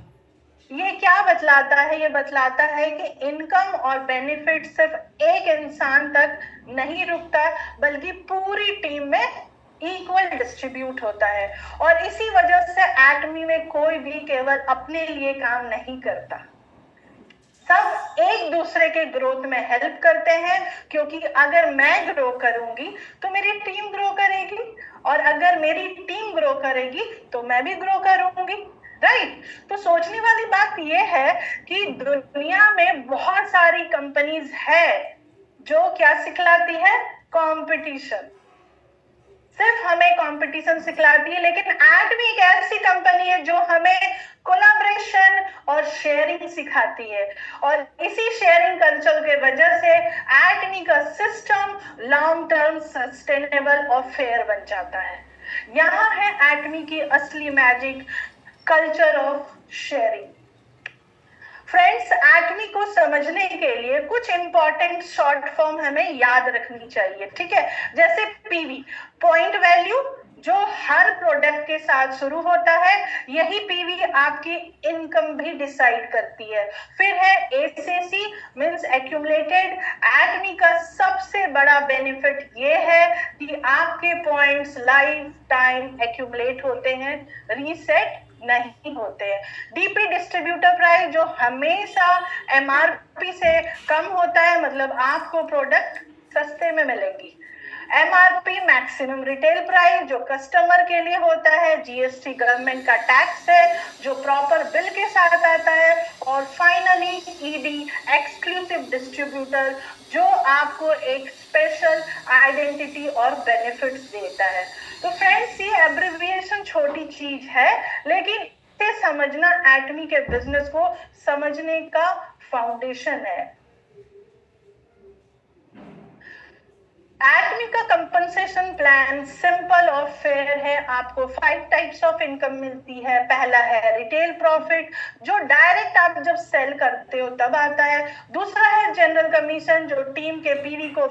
[SPEAKER 3] ये क्या बतलाता है? ये बतलाता है कि इनकम और बेनिफिट सिर्फ एक इंसान तक नहीं रुकता, बल्कि पूरी टीम में इक्वल डिस्ट्रीब्यूट होता है। और इसी वजह से एटमी में कोई भी केवल अपने लिए काम नहीं करता, सब एक दूसरे के ग्रोथ में हेल्प करते हैं। क्योंकि अगर मैं ग्रो करूंगी तो मेरी टीम ग्रो करेगी, और अगर मेरी टीम ग्रो करेगी तो मैं भी ग्रो करूंगी, राइट? तो सोचने वाली बात यह है कि दुनिया में बहुत सारी कंपनीज है जो क्या सिखलाती है? कंपटीशन। सिर्फ हमें कंपटीशन सिखलाती है, लेकिन एटमी एक ऐसी कंपनी है जो हमें कोलैबोरेशन और शेयरिंग सिखाती है। और इसी शेयरिंग कल्चर के वजह से एटमी का सिस्टम लॉन्ग टर्म सस्टेनेबल और फेयर बन जाता है। यहाँ है एटमी की असली magic, culture of sharing. Friends, Atomy को समझने के लिए कुछ इंपॉर्टेंट शॉर्ट फॉर्म हमें याद रखनी चाहिए, ठीक है? जैसे पीवी, पॉइंट वैल्यू, जो हर प्रोडक्ट के साथ शुरू होता है। यही पीवी आपकी इनकम भी डिसाइड करती है। फिर है एसीसी, मींस एक्यूमुलेटेड। एटमी का सबसे बड़ा बेनिफिट ये है कि आपके पॉइंट्स लाइफ टाइम एक्यूमुलेट होते हैं, रीसेट नहीं होते हैं। डीपी, डिस्ट्रीब्यूटर प्राइस, जो हमेशा एमआरपी से कम होता है, मतलब आपको प्रोडक्ट सस्ते में मिलेंगी। एमआरपी मैक्सिमम रिटेल प्राइस जो कस्टमर के लिए होता है, जीएसटी गवर्नमेंट का टैक्स है जो प्रॉपर बिल के साथ आता है, और फाइनली ईडी एक्सक्लूसिव डिस्ट्रीब्यूटर जो आपको एक स्पेशल आइडेंटिटी और बेनिफिट्स देता है। तो फ्रेंड्स, ये एब्रिविएशन छोटी चीज है, लेकिन इसे समझना एटमी के बिजनेस को समझने का फाउंडेशन है। एटमी का कंपनसेशन प्लान सिंपल और फेयर है। आपको 5 टाइप्स ऑफ इनकम मिलती है। पहला है रिटेल प्रॉफिट जो डायरेक्ट आप जब सेल करते हो तब आता है। दूसरा है जनरल कमीशन जो टीम के पीवी को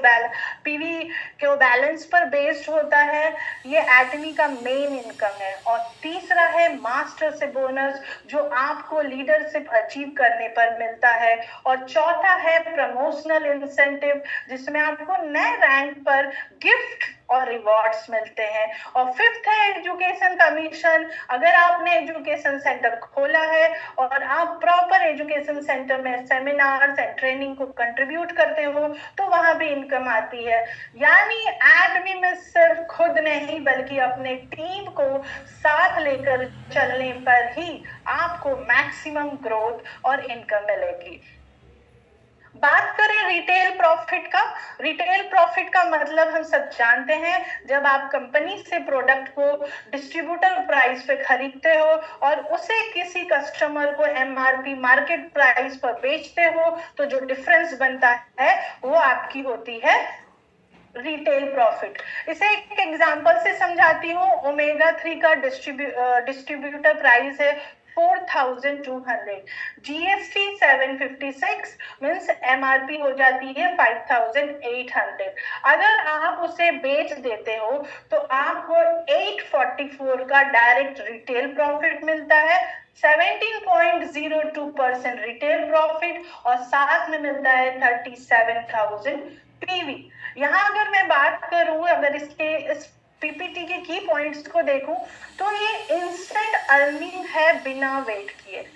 [SPEAKER 3] बैलेंस पर बेस्ड होता है, ये एटमी का मेन इनकम है। और तीसरा है मास्टर से बोनस जो आपको लीडरशिप अचीव करने पर मिलता है। और चौथा है प्रमोशनल इंसेंटिव जिसमें आपको नए रैंक पर गिफ्ट और रिवॉर्ड्स मिलते हैं। और फिफ्थ है एजुकेशन कमीशन। अगर आपने एजुकेशन सेंटर खोला है और आप प्रॉपर एजुकेशन सेंटर में सेमिनार्स एंड ट्रेनिंग को कंट्रीब्यूट करते हो तो वहां भी इनकम आती है। यानी एटमी में सिर्फ खुद नहीं बल्कि अपने टीम को साथ लेकर चलने पर ही आपको मैक्सिमम ग्रोथ और इनकम मिलेगी। बात करें रिटेल प्रॉफिट का। रिटेल प्रॉफिट का मतलब हम सब जानते हैं, जब आप कंपनी से प्रोडक्ट को डिस्ट्रीब्यूटर प्राइस पे खरीदते हो और उसे किसी कस्टमर को एमआरपी मार्केट प्राइस पर बेचते हो तो जो डिफरेंस बनता है वो आपकी होती है रिटेल प्रॉफिट। इसे एक एग्जांपल से समझाती हूँ। ओमेगा 3 का डिस्ट्रीब्यूटर प्राइस है 4,200, जीएसटी 756 मीन्स एमआरपी हो जाती है 5,800। अगर आप उसे बेच देते हो तो आपको 844 का डायरेक्ट रिटेल प्रॉफिट मिलता है, 17.02% रिटेल प्रॉफिट और साथ में मिलता है 37,000 पीवी। यहाँ अगर मैं बात करूं, अगर इस पीपीटी के की पॉइंट्स को देखूं तो ये इंस्टेंट अर्निंग है बिना वेट किए।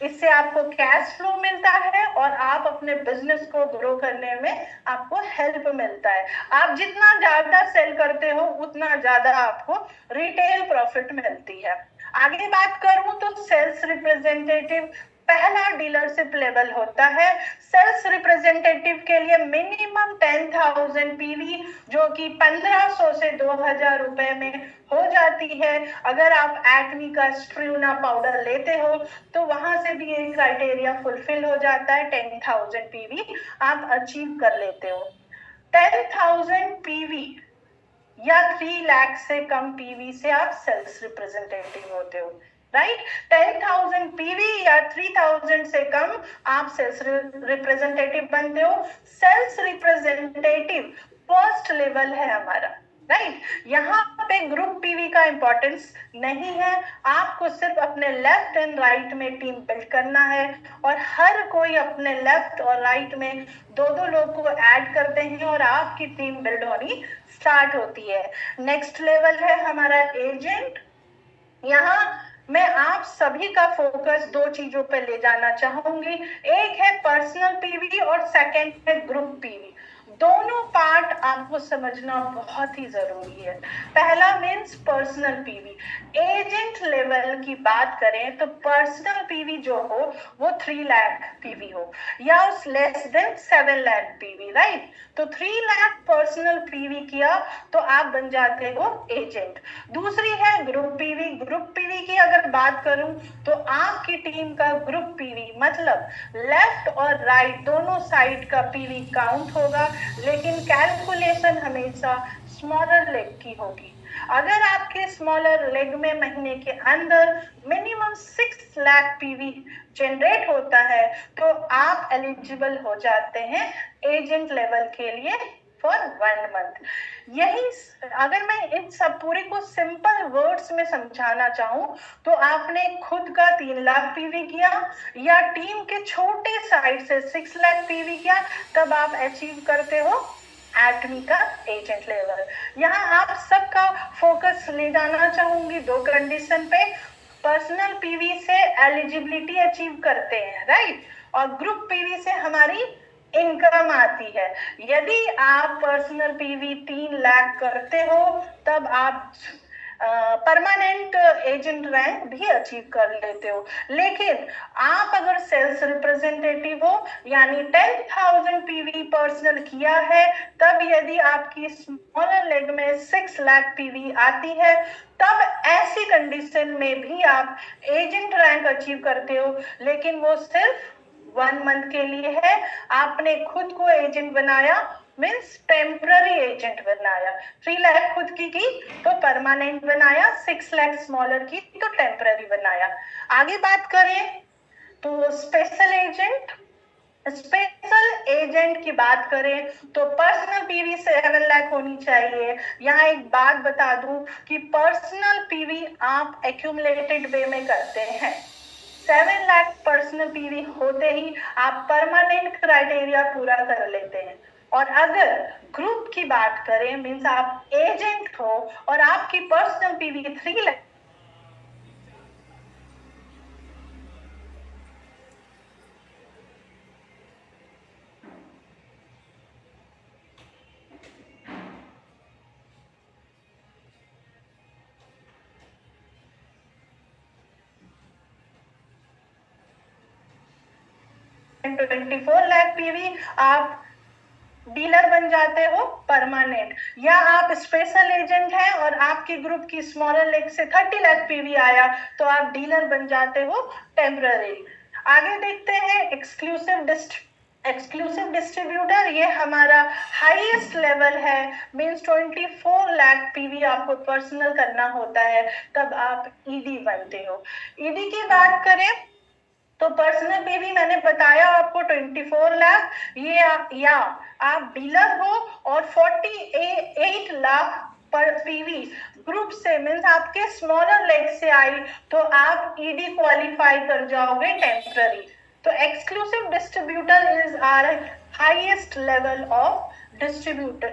[SPEAKER 3] इससे आपको कैश फ्लो मिलता है और आप अपने बिजनेस को ग्रो करने में आपको हेल्प मिलता है। आप जितना ज्यादा सेल करते हो उतना ज्यादा आपको रिटेल प्रॉफिट मिलती है। आगे बात करूं तो सेल्स रिप्रेजेंटेटिव पहला डीलरशिप लेवल होता है। सेल्स रिप्रेजेंटेटिव के लिए मिनिमम 10,000 पीवी जो कि 1,500 से 2,000 रुपए में हो जाती है। अगर आप एटमी का स्ट्रूना पाउडर लेते हो तो वहां से भी ये क्राइटेरिया फुलफिल हो जाता है, 10,000 पीवी आप अचीव कर लेते हो। 10,000 पीवी या 3 लाख से कम पीवी से आप सेल्स रिप्रेजेंटेटिव होते हो, राइट। 10,000 पीवी या 3,000 से कम आप सेल्स रिप्रेजेंटेटिव बनते हो। सेल्स रिप्रेजेंटेटिव फर्स्ट लेवल है हमारा, राइट। यहाँ पे ग्रुप पीवी का इंपॉर्टेंस नहीं है। आपको सिर्फ अपने लेफ्ट एंड राइट में टीम बिल्ड करना है और हर कोई अपने लेफ्ट और राइट में 2-2 लोग को ऐड करते हैं और आपकी टीम बिल्ड होनी स्टार्ट होती है। नेक्स्ट लेवल है हमारा एजेंट। यहाँ मैं आप सभी का फोकस 2 चीजों पर ले जाना चाहूंगी। एक है पर्सनल पीवी और सेकंड है ग्रुप पीवी। दोनों पार्ट आपको समझना बहुत ही जरूरी है। पहला means personal PV. Agent level की बात करें तो पर्सनल पीवी जो हो वो 3 लाख पीवी हो या उस less than 7 lakh PV, right. तो 3 लाख पर्सनल पीवी किया तो आप बन जाते हो एजेंट। दूसरी है ग्रुप पीवी। ग्रुप पीवी की अगर बात करूं तो आपकी टीम का ग्रुप पीवी मतलब लेफ्ट और राइट दोनों साइड का पीवी काउंट होगा, लेकिन कैलकुलेशन हमेशा स्मॉलर लेग की होगी। अगर आपके स्मॉलर लेग में महीने के अंदर मिनिमम 6 लाख पीवी जनरेट होता है तो आप एलिजिबल हो जाते हैं एजेंट लेवल के लिए फॉर 1 मंथ। यही अगर मैं इन सब पूरे को सिंपल वर्ड्स में समझाना चाहूं तो आपने खुद का 3 लाख पीवी किया या टीम के छोटे साइड से 6 लाख पीवी किया, तब आप अचीव करते हो एटमी का एजेंट लेवल। यहाँ आप सबका फोकस ले जाना चाहूंगी 2 कंडीशन पे। पर्सनल पीवी से एलिजिबिलिटी अचीव करते हैं, राइट, और ग्रुप पीवी से हमारी इनकम आती है। यदि आप पर्सनल पीवी 3 लाख करते हो तब आप परमानेंट एजेंट रैंक भी अचीव कर लेते हो। लेकिन आप अगर सेल्स रिप्रेजेंटेटिव हो यानी 10,000 पीवी पर्सनल किया है, तब यदि आपकी स्मॉलर लेग में 6 लाख पीवी आती है, तब ऐसी कंडीशन में भी आप एजेंट रैंक अचीव करते हो, लेकिन वो सिर्फ 1 मंथ के लिए है। आपने खुद को एजेंट बनाया, मीन्स टेम्पररी एजेंट बनाया। 3 लाख खुद की तो परमानेंट बनाया, 6 लाख स्मॉलर की तो टेम्पररी बनाया। आगे बात करें तो स्पेशल एजेंट की बात करें तो पर्सनल पीवी 7 लाख होनी चाहिए। यहाँ एक बात बता दूं कि पर्सनल पीवी आप एक्यूमुलेटेड वे में करते हैं। 7 लाख पर्सनल पीवी होते ही आप परमानेंट क्राइटेरिया पूरा कर लेते हैं। और अगर ग्रुप की बात करें, मीन्स आप एजेंट हो और आपकी पर्सनल पीवी 3 लाख तो 24 लाख पीवी आप डीलर बन जाते हो परमानेंट। या आप स्पेशल एजेंट हैं और आपकी ग्रुप की स्मॉलर लेग से 30 लाख पीवी आया तो आप डीलर बन जाते हो टेम्पररी। आगे देखते हैं एक्सक्लूसिव डिस्ट्रीब्यूटर। ये हमारा हाईएस्ट लेवल है, मींस 24 लाख पीवी आपको पर्सनल करना होता है, तब आप ईडी बनते हो। ईडी की बात करें तो पर्सनल पीवी मैंने बताया आपको 24 लाख, ये आप डीलर हो और 48 लाख पर पीवी ग्रुप से, मीन्स आपके स्मॉलर लेग से आई तो आप ईडी क्वालिफाई कर जाओगे टेम्पररी। तो exclusive distributor is our highest level of distributor.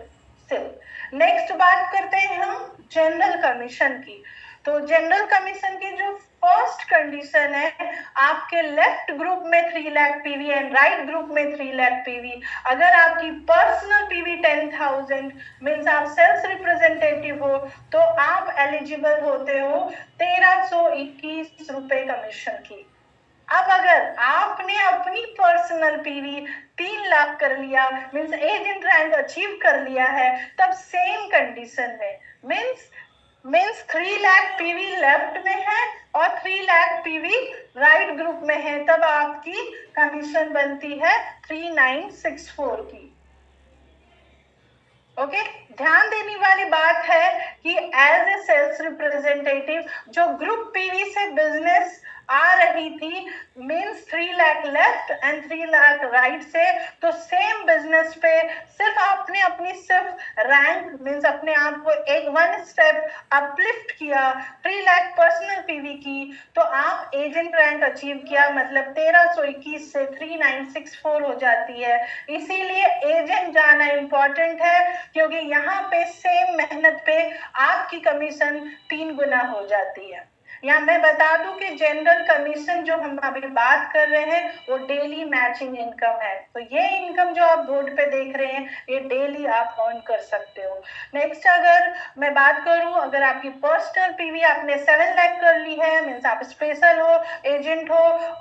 [SPEAKER 3] Next बात करते हैं हम जनरल कमीशन की। तो जनरल कमीशन की जो फर्स्ट कंडीशन है, आपके लेफ्ट ग्रुप में 3 lakh PV and right group में 3 लाख पीवी। अगर आपकी पर्सनल पीवी 10,000 मीन्स आप सेल्स रिप्रेजेंटेटिव हो तो आप एलिजिबल होते हो 1321 रुपए कमीशन की। अब अगर आपने अपनी पर्सनल पीवी 3 लाख कर लिया, मीन्स एजेंट रैंक अचीव कर लिया है, तब सेम कंडीशन में मीन्स 3 लाख पीवी लेफ्ट में है और 3 लाख पीवी राइट ग्रुप में है, तब आपकी कमीशन बनती है 3964 की। ओके, ध्यान देने वाली बात है कि एज ए सेल्स रिप्रेजेंटेटिव जो ग्रुप पीवी से बिजनेस आ रही थी, means 3 lakh left and 3 lakh right से, तो सेम बिजनेस पे सिर्फ आपने अपनी रैंक मीन्स अपने आप को एक 1 स्टेप अपलिफ्ट किया, 3 लाख पर्सनल पीवी की, तो आप एजेंट रैंक अचीव किया, मतलब 1321 से 3964 हो जाती है। इसीलिए एजेंट जाना इंपॉर्टेंट है, क्योंकि यहाँ पे सेम मेहनत पे आपकी कमीशन 3 गुना हो जाती है। यहाँ मैं बता दूं कि जनरल कमीशन जो हम अभी बात कर रहे हैं वो डेली मैचिंग इनकम है। तो ये इनकम जो आप बोर्ड पे देख रहे हैं ये डेली आप अर्न कर सकते हो। नेक्स्ट अगर मैं बात करूं, अगर आपकी पर्सनल पीवी आपने 7 लाख कर ली है, मीन्स आप स्पेशल हो, एजेंट हो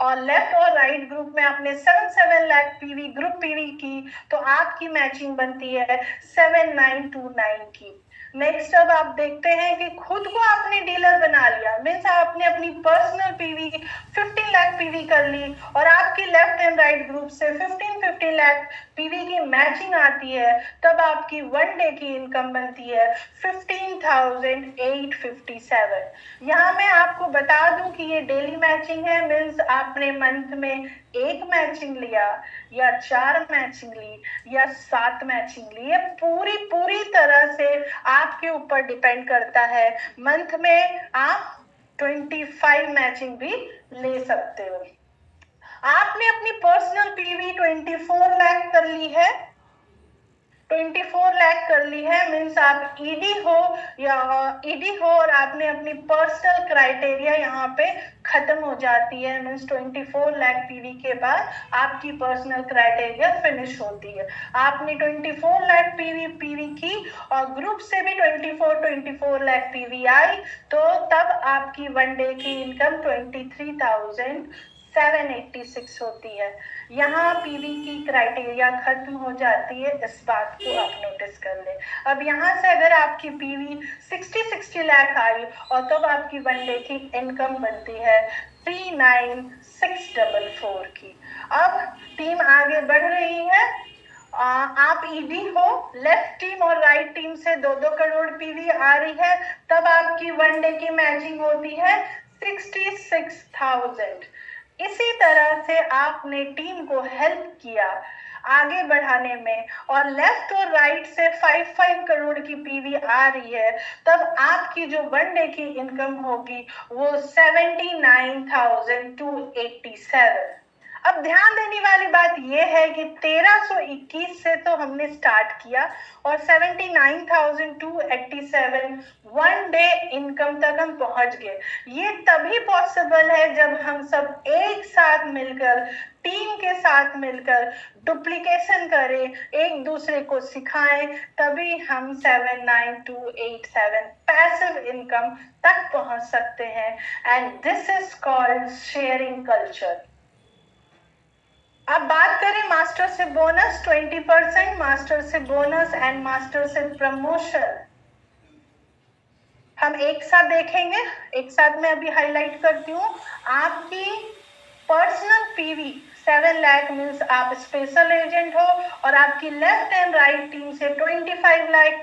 [SPEAKER 3] और लेफ्ट और राइट ग्रुप में आपने 7 लाख पीवी ग्रुप पीवी की, तो आपकी मैचिंग बनती है 7929 की। नेक्स्ट अब आप देखते हैं कि खुद को आपने डीलर बना लिया, मीन्स आपने अपनी पर्सनल पीवी 15 लाख पीवी कर ली और आपकी लेफ्ट एंड राइट ग्रुप से 15 लाख पीवी की मैचिंग आती है, तब आपकी 1 डे की इनकम बनती है 15,857। यहाँ मैं आपको बता दूं कि ये डेली मैचिंग है, मीन्स आपने मंथ में 1 मैचिंग लिया या 4 मैचिंग ली या 7 मैचिंग ली, ये पूरी तरह से आपके ऊपर डिपेंड करता है। मंथ में आप 25 मैचिंग भी ले सकते हो। आपने अपनी पर्सनल पीवी 24 लाख कर ली है, 24 लाख कर ली है, मीन्स आप ईडी हो या ईडी हो और आपने अपनी पर्सनल क्राइटेरिया यहाँ पे खत्म हो जाती है, मीन्स 24 लाख पीवी के बाद आपकी पर्सनल क्राइटेरिया फिनिश होती है। आपने 24 लाख पीवी की और ग्रुप से भी 24 लाख पीवी आई, तो तब आपकी वन डे की इनकम 23,786 होती है। यहाँ पीवी की क्राइटेरिया खत्म हो जाती है, इस बात को आप नोटिस कर ले। अब यहाँ से अगर आपकी पीवी 60 लाख आई और तब तो आपकी वन डे की इनकम बनती है 39,644 की। अब टीम आगे बढ़ रही है, आप ईडी हो, लेफ्ट टीम और राइट टीम से 2-2 करोड़ पीवी आ रही है, तब आपकी वन डे की मैचिंग होती है 66,000। इसी तरह से आपने टीम को हेल्प किया आगे बढ़ाने में और लेफ्ट और राइट से 5-5 करोड़ की पीवी आ रही है, तब आपकी जो वन डे की इनकम होगी वो 79,287। अब ध्यान देने वाली बात यह है कि 1321 से तो हमने स्टार्ट किया और 79,287 वन डे इनकम तक हम पहुंच गए। ये तभी पॉसिबल है जब हम सब एक साथ मिलकर, टीम के साथ मिलकर डुप्लीकेशन करें, एक दूसरे को सिखाएं, तभी हम 79,287 पैसिव इनकम तक पहुंच सकते हैं। And this is called sharing culture. अब बात करें मास्टर से बोनस 20%, मास्टर से बोनस एंड मास्टर से प्रमोशन। हम एक साथ देखेंगे, एक साथ मैं अभी हाईलाइट करती हूँ। आपकी पर्सनल पीवी 7 लाख मीन्स आप स्पेशल एजेंट हो और आपकी लेफ्ट एंड राइट टीम से 25 लाख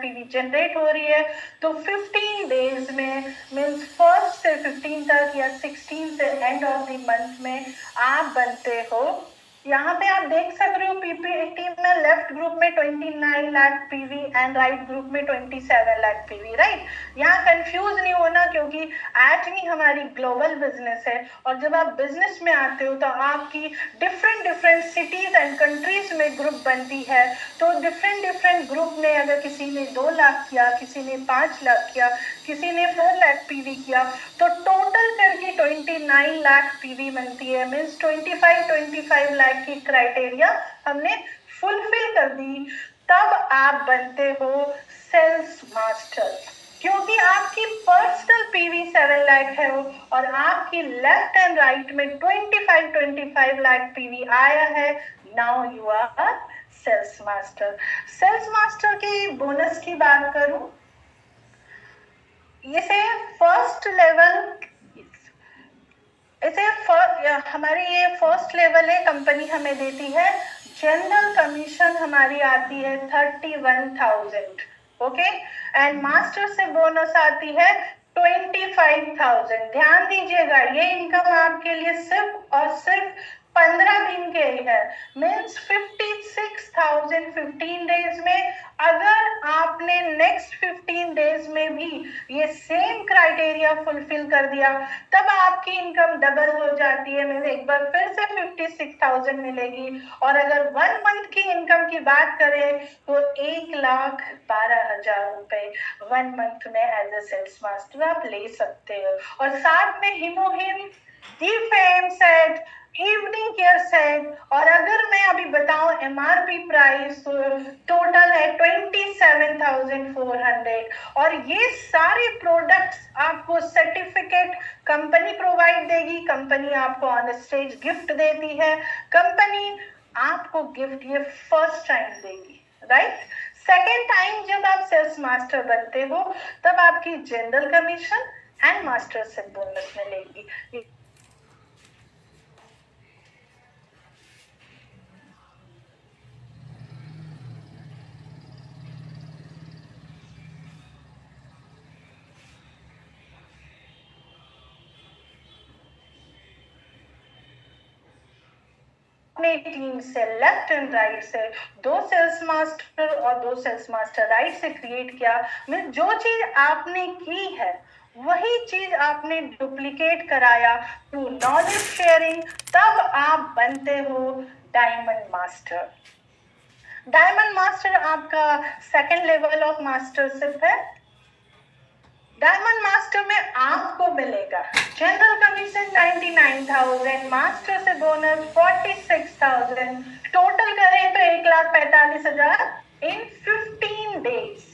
[SPEAKER 3] पीवी जनरेट हो रही है, तो 15 डेज में मीन्स 1 से 15 तक या 16 से एंड ऑफ द मंथ में आप बनते हो। यहाँ पे आप देख सक रहे हो पीपी टीम में लेफ्ट ग्रुप में 29 lakh PV and right group में 27 लाख पीवी, राइट। यहाँ कंफ्यूज नहीं होना, क्योंकि एटमी हमारी ग्लोबल बिजनेस है और जब आप बिजनेस में आते हो तो आपकी डिफरेंट सिटीज एंड कंट्रीज में ग्रुप बनती है। तो डिफरेंट ग्रुप में अगर किसी ने 2 लाख किया, किसी ने 5 लाख किया, किसी ने 4 लाख पीवी किया, तो टोटल करके 29 लाख पीवी बनती है। मीन्स 25 लाख की क्राइटेरिया हमने फुलफिल कर दी, तब आप बनते हो सेल्स मास्टर, क्योंकि आपकी पर्सनल पीवी 7 लाख है और आपकी लेफ्ट एंड राइट में 25 लाख पीवी आया है। Now you are sales master. Sales master की बोनस की बात करूं, इसे फर्स्ट लेवल, इसे हमारी ये फर्स्ट लेवल है, कंपनी हमें देती है। जनरल कमीशन हमारी आती है 31,000, ओके, एंड मास्टर से बोनस आती है 25,000। ध्यान दीजिएगा, ये इनकम आपके लिए सिर्फ और सिर्फ 15 दिन के ही है, मीन्स 56,000 15 डेज में। अगर आपने नेक्स्ट 15 डेज में भी ये सेम क्राइटेरिया फुलफिल कर दिया, तब आपकी इनकम डबल हो जाती है, मीन्स एक बार फिर से 56,000 मिलेगी। और अगर 1 मंथ की इनकम की बात करें तो 1,12,000 रुपए 1 मंथ में एज ए सेल्स मास्टर आप ले सकते हो। और साथ में Hemohim, fame set, evening care set, और अगर मैं अभी बताऊं एमआरपी प्राइस टोटल है 27,400। और ये सारे प्रोडक्ट्स आपको सर्टिफिकेट कंपनी प्रोवाइड देगी, कंपनी आपको ऑन स्टेज गिफ्ट देती है, कंपनी आपको गिफ्ट ये फर्स्ट टाइम देगी, राइट। सेकेंड टाइम जब आप सेल्स मास्टर बनते हो तब आपकी जनरल कमीशन एंड मास्टर से बोनस मिलेगी। अपने टीम से लेफ्ट एंड राइट से 2 सेल्स मास्टर और 2 सेल्स मास्टर राइट से क्रिएट किया। मीन जो चीज आपने की है वही चीज आपने डुप्लीकेट कराया थ्रू नॉलेज शेयरिंग, तब आप बनते हो डायमंड मास्टर। डायमंड मास्टर आपका सेकंड लेवल ऑफ मास्टरशिप है। डायमंड मास्टर में आपको मिलेगा जनरल कमीशन 99,000, मास्टर से बोनस 46,000, टोटल करें तो 1,45,000 इन 15 डेज।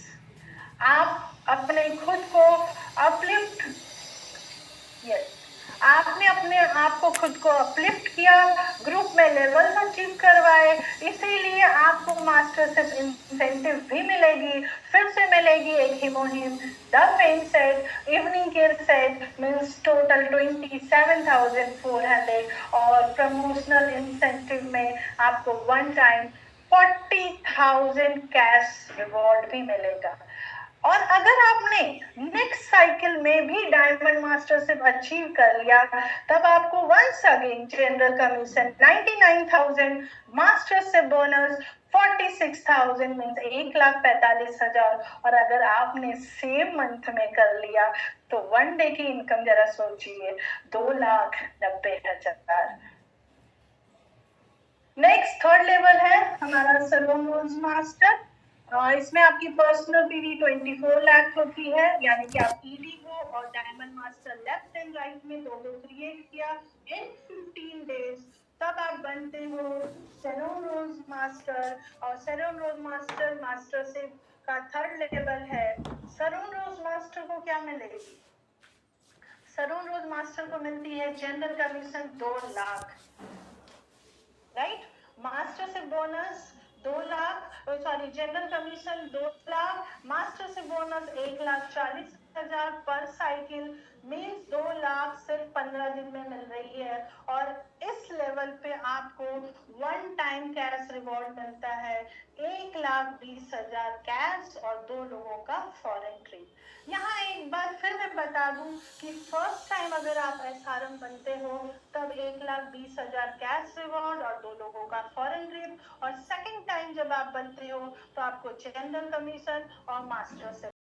[SPEAKER 3] आप अपने खुद को अपलिफ्ट, यस, आपने अपने आप को खुद को अपलिफ्ट किया, ग्रुप में लेवल अचीव करवाए, इसीलिए आपको मास्टरशिप इंसेंटिव भी मिलेगी। फिर से मिलेगी एक Hemohim, the pen set, evening care set means total 27,400 और प्रमोशनल इंसेंटिव में आपको वन टाइम 40,000 कैश रिवॉर्ड भी मिलेगा। और अगर आपने नेक्स्ट साइकिल में भी डायमंड मास्टरशिप अचीव कर लिया, तब आपको once again general commission 99,000, mastership bonus 46,000 means 1,45,000। और अगर आपने सेम मंथ में कर लिया तो वन डे की इनकम जरा सोचिए, 2,90,000। नेक्स्ट थर्ड लेवल है हमारा सलोन रोज मास्टर। इसमें आपकी पर्सनल पीवी 24 लाख होती है, यानी कि आप ईडी हो और diamond master left and right में दोनों क्रिएट किया इन 15 डेज, तब आप बनते हो सलोन रोज मास्टर। और सलोन रोज मास्टर मास्टरशिप का थर्ड लेवल है। सलोन रोज मास्टर को क्या मिलेगी? सलोन रोज मास्टर को मिलती है general commission 2 lakh, right, mastership bonus 2 lakh, sorry general commission 2 lakh, mastership bonus 1,40,000 पर साइकिल मीन्स 2 लाख सिर्फ 15 दिन में मिल रही है। और इस लेवल पे आपको वन टाइम कैश रिवॉर्ड मिलता है 1,20,000 कैश और 2 लोगों का फॉरेन ट्रिप। यहाँ एक बार फिर मैं बता दूं कि फर्स्ट टाइम अगर आप एसआरएम बनते हो तब 1,20,000 कैश रिवॉर्ड और 2 लोगों का फॉरेन ट्रिप, और सेकंड टाइम जब आप बनते हो तो आपको जनरल कमीशन और मास्टरशिप